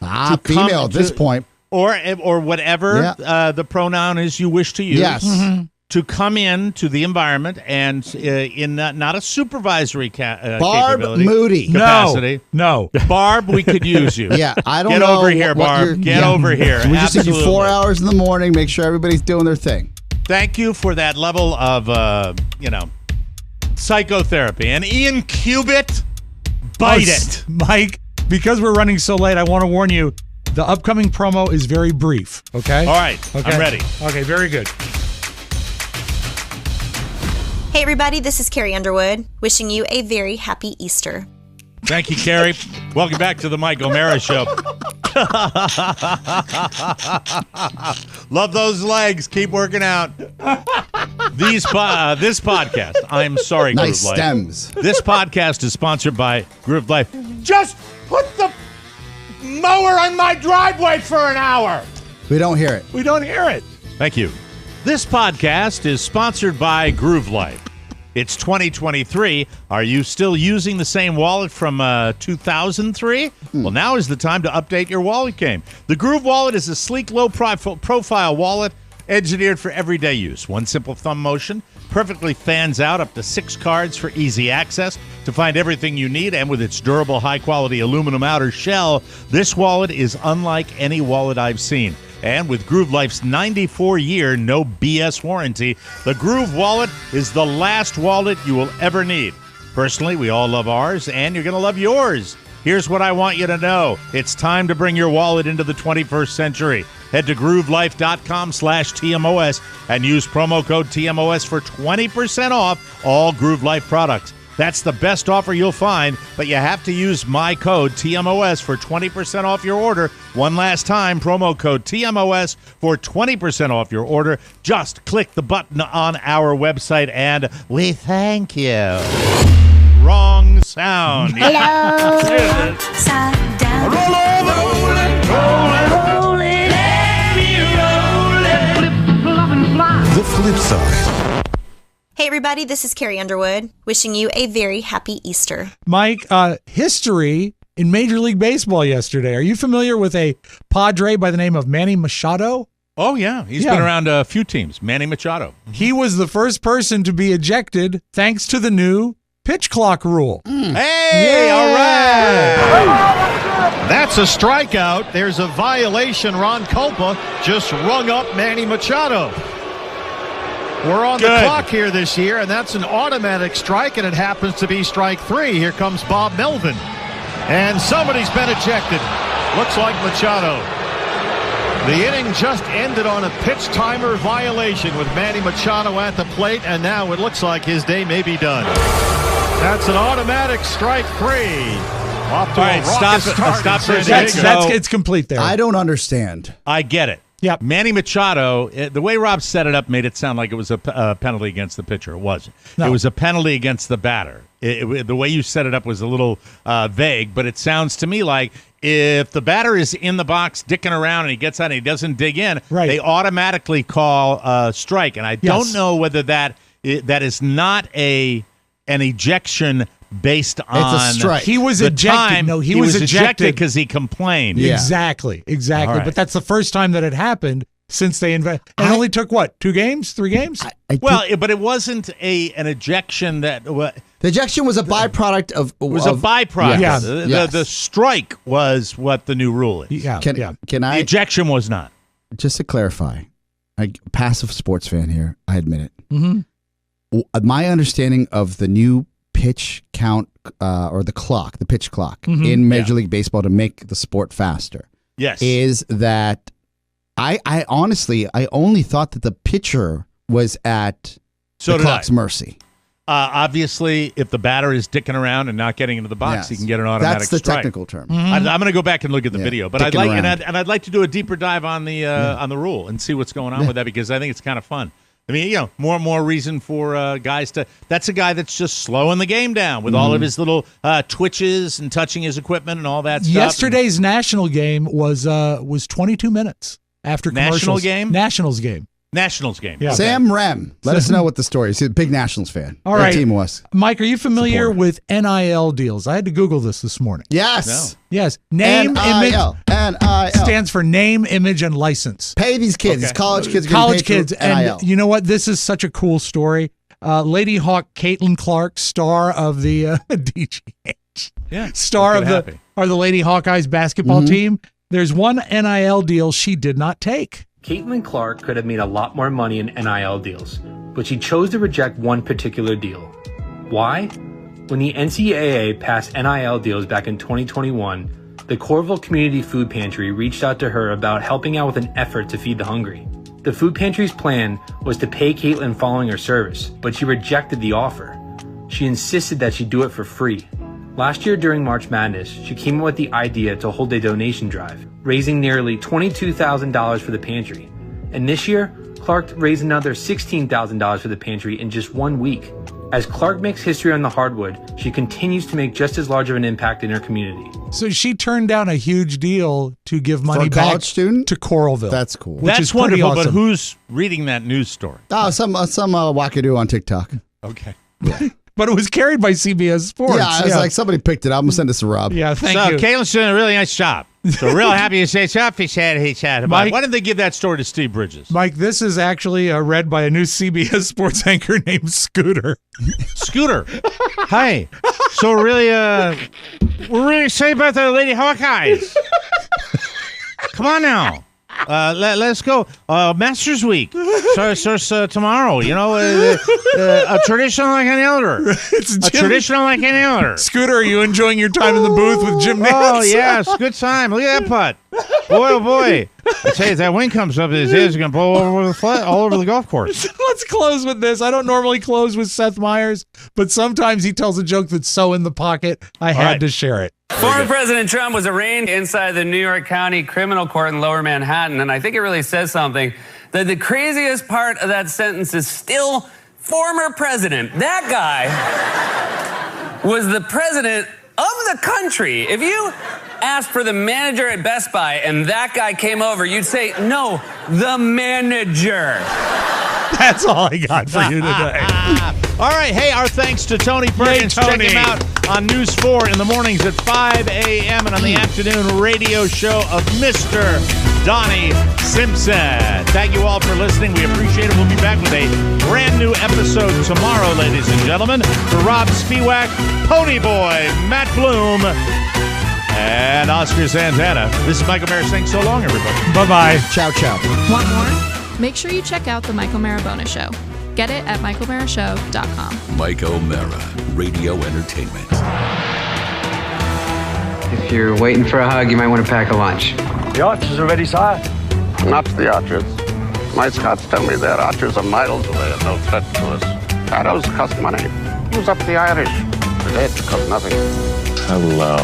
female at this point, or whatever the pronoun is you wish to use, to come in to the environment and in not a supervisory Barb Moody capacity. No, Barb, we could use you. Yeah, I don't get know. Over here, Barb. Get over here. We just need you 4 hours in the morning. Make sure everybody's doing their thing. Thank you for that level of psychotherapy. And Ian Cubit, bite it, Mike. Because we're running so late, I want to warn you. The upcoming promo is very brief. Okay. All right. Okay. I'm ready. Okay. Very good. Hey everybody, this is Carrie Underwood, wishing you a very happy Easter. Thank you, Carrie. Welcome back to the Mike O'Mara Show. Love those legs. Keep working out. This podcast, I'm sorry, nice Groove stems. Life. This podcast is sponsored by Groove Life. Just put the mower on my driveway for an hour. We don't hear it. We don't hear it. Thank you. This podcast is sponsored by Groove Life. It's 2023. Are you still using the same wallet from 2003? Well, now is the time to update your wallet game. The Groove Wallet is a sleek, low-profile wallet engineered for everyday use. One simple thumb motion perfectly fans out up to 6 cards for easy access to find everything you need. And with its durable, high-quality aluminum outer shell, this wallet is unlike any wallet I've seen. And with Groove Life's 94-year no BS warranty, the Groove Wallet is the last wallet you will ever need. Personally, we all love ours, and you're going to love yours. Here's what I want you to know. It's time to bring your wallet into the 21st century. Head to groovelife.com/TMOS and use promo code TMOS for 20% off all Groove Life products. That's the best offer you'll find, but you have to use my code TMOS for 20% off your order. One last time, promo code TMOS for 20% off your order. Just click the button on our website and we thank you. Wrong sound. Hello. Upside down. Roll over, roll it, flip, flop, and fly. The flip side. Hey everybody, this is Carrie Underwood, wishing you a very happy Easter. Mike, history in Major League Baseball yesterday. Are you familiar with a Padre by the name of Manny Machado? Oh, yeah. He's been around a few teams. Manny Machado. He was the first person to be ejected thanks to the new pitch clock rule. Hey, all right. That's a strikeout. There's a violation. Ron Culpa just rung up Manny Machado. We're on the clock here this year, and that's an automatic strike, and it happens to be strike 3. Here comes Bob Melvin. And somebody's been ejected. Looks like Machado. The inning just ended on a pitch timer violation with Manny Machado at the plate, and now it looks like his day may be done. That's an automatic strike 3. Off to a rocket start in San Diego. It's complete there. I don't understand. I get it. Yep. Manny Machado, the way Rob set it up made it sound like it was a penalty against the pitcher. It wasn't. No. It was a penalty against the batter. The way you set it up was a little vague, but it sounds to me like if the batter is in the box dicking around and he gets out and he doesn't dig in, they automatically call a strike. And I don't know whether that is not an ejection based on it's a strike. He was ejected. Time. No, he was ejected because he complained. Yeah. Exactly. Right. But that's the first time that it happened since they it only took what, 2 games, 3 games? But it wasn't an ejection that. The ejection was a byproduct of. It was a byproduct. Yes. The strike was what the new rule is. Can I? The ejection was not. Just to clarify, passive sports fan here. I admit it. Mm-hmm. My understanding of the new pitch count or the pitch clock in Major League Baseball to make the sport faster. Yes, is that I honestly only thought that the pitcher was at the clock's mercy. Obviously, if the batter is dicking around and not getting into the box, he can get an automatic strike. That's the technical term. I'm going to go back and look at the video, but I'd like to do a deeper dive on the rule and see what's going on with that, because I think it's kind of fun. I mean, more and more reason for guys to. That's a guy that's just slowing the game down with all of his little twitches and touching his equipment and all that stuff. Yesterday's national game was 22 minutes after commercials. Nationals game. Yeah. Sam Rem, let us know what the story is. He's a big Nationals fan. All right. Team was. Mike, are you familiar with NIL deals? I had to Google this morning. Yes. No. Yes. Name, image. NIL. Stands for name, image, and license. Pay these kids. Okay. College kids. College kids. NIL. And you know what? This is such a cool story. Lady Hawk Caitlin Clark, star of the DGH. Star of the Lady Hawkeyes basketball team. There's one NIL deal she did not take. Caitlin Clark could have made a lot more money in NIL deals, but she chose to reject one particular deal. Why? When the NCAA passed NIL deals back in 2021, the Coralville Community Food Pantry reached out to her about helping out with an effort to feed the hungry. The food pantry's plan was to pay Caitlin following her service, but she rejected the offer. She insisted that she do it for free. Last year during March Madness, she came up with the idea to hold a donation drive, raising nearly $22,000 for the pantry. And this year, Clark raised another $16,000 for the pantry in just 1 week. As Clark makes history on the hardwood, she continues to make just as large of an impact in her community. So she turned down a huge deal to give money back to Coralville. That's cool. That's wonderful, but who's reading that news story? Oh, some wackadoo on TikTok. Okay. But it was carried by CBS Sports. Yeah, I was like, somebody picked it up. I'm going to send this to Rob. Yeah, thank you. So Caitlin's doing a really nice job. So real happy to say job. He said. Why didn't they give that story to Steve Bridges? Mike, this is actually read by a new CBS Sports anchor named Scooter. Scooter. Hi. So we're really excited about the Lady Hawkeyes. Come on now. Let's go. Masters Week starts tomorrow. You know, a tradition like any other. A tradition like any other. Scooter, are you enjoying your time in the booth with Jim Nance? Oh, yes. Good time. Look at that putt. Boy, oh, boy. I tell you, if that wind comes up, his ears are going to blow all over the golf course. Let's close with this. I don't normally close with Seth Meyers, but sometimes he tells a joke that's so in the pocket, I had to share it. Former President Trump was arraigned inside the New York County Criminal Court in Lower Manhattan, and I think it really says something that the craziest part of that sentence is still former president. That guy was the president of the country. If you asked for the manager at Best Buy and that guy came over, you'd say, no, the manager. That's all I got for you today. All right. Hey, our thanks to Tony Perkins. Hey, Tony. Check him out on News 4 in the mornings at 5 a.m. and on the afternoon radio show of Mr. Donnie Simpson. Thank you all for listening. We appreciate it. We'll be back with a brand new episode tomorrow, ladies and gentlemen. For Rob Spiewak, Ponyboy, Matt Bloom, and Oscar Santana. This is Michael Mara saying so long, everybody. Bye-bye. Ciao, ciao. Want more? Make sure you check out the Mike O'Mara Bonus Show. Get it at MikeO'MaraShow.com. Mike O'Mara, Radio Entertainment. If you're waiting for a hug, you might want to pack a lunch. The archers are ready, sire. Not the archers. My Scots tell me their archers are miles away and no threat to us. Arrows cost money. Use up the Irish. The dead cost nothing. Hello.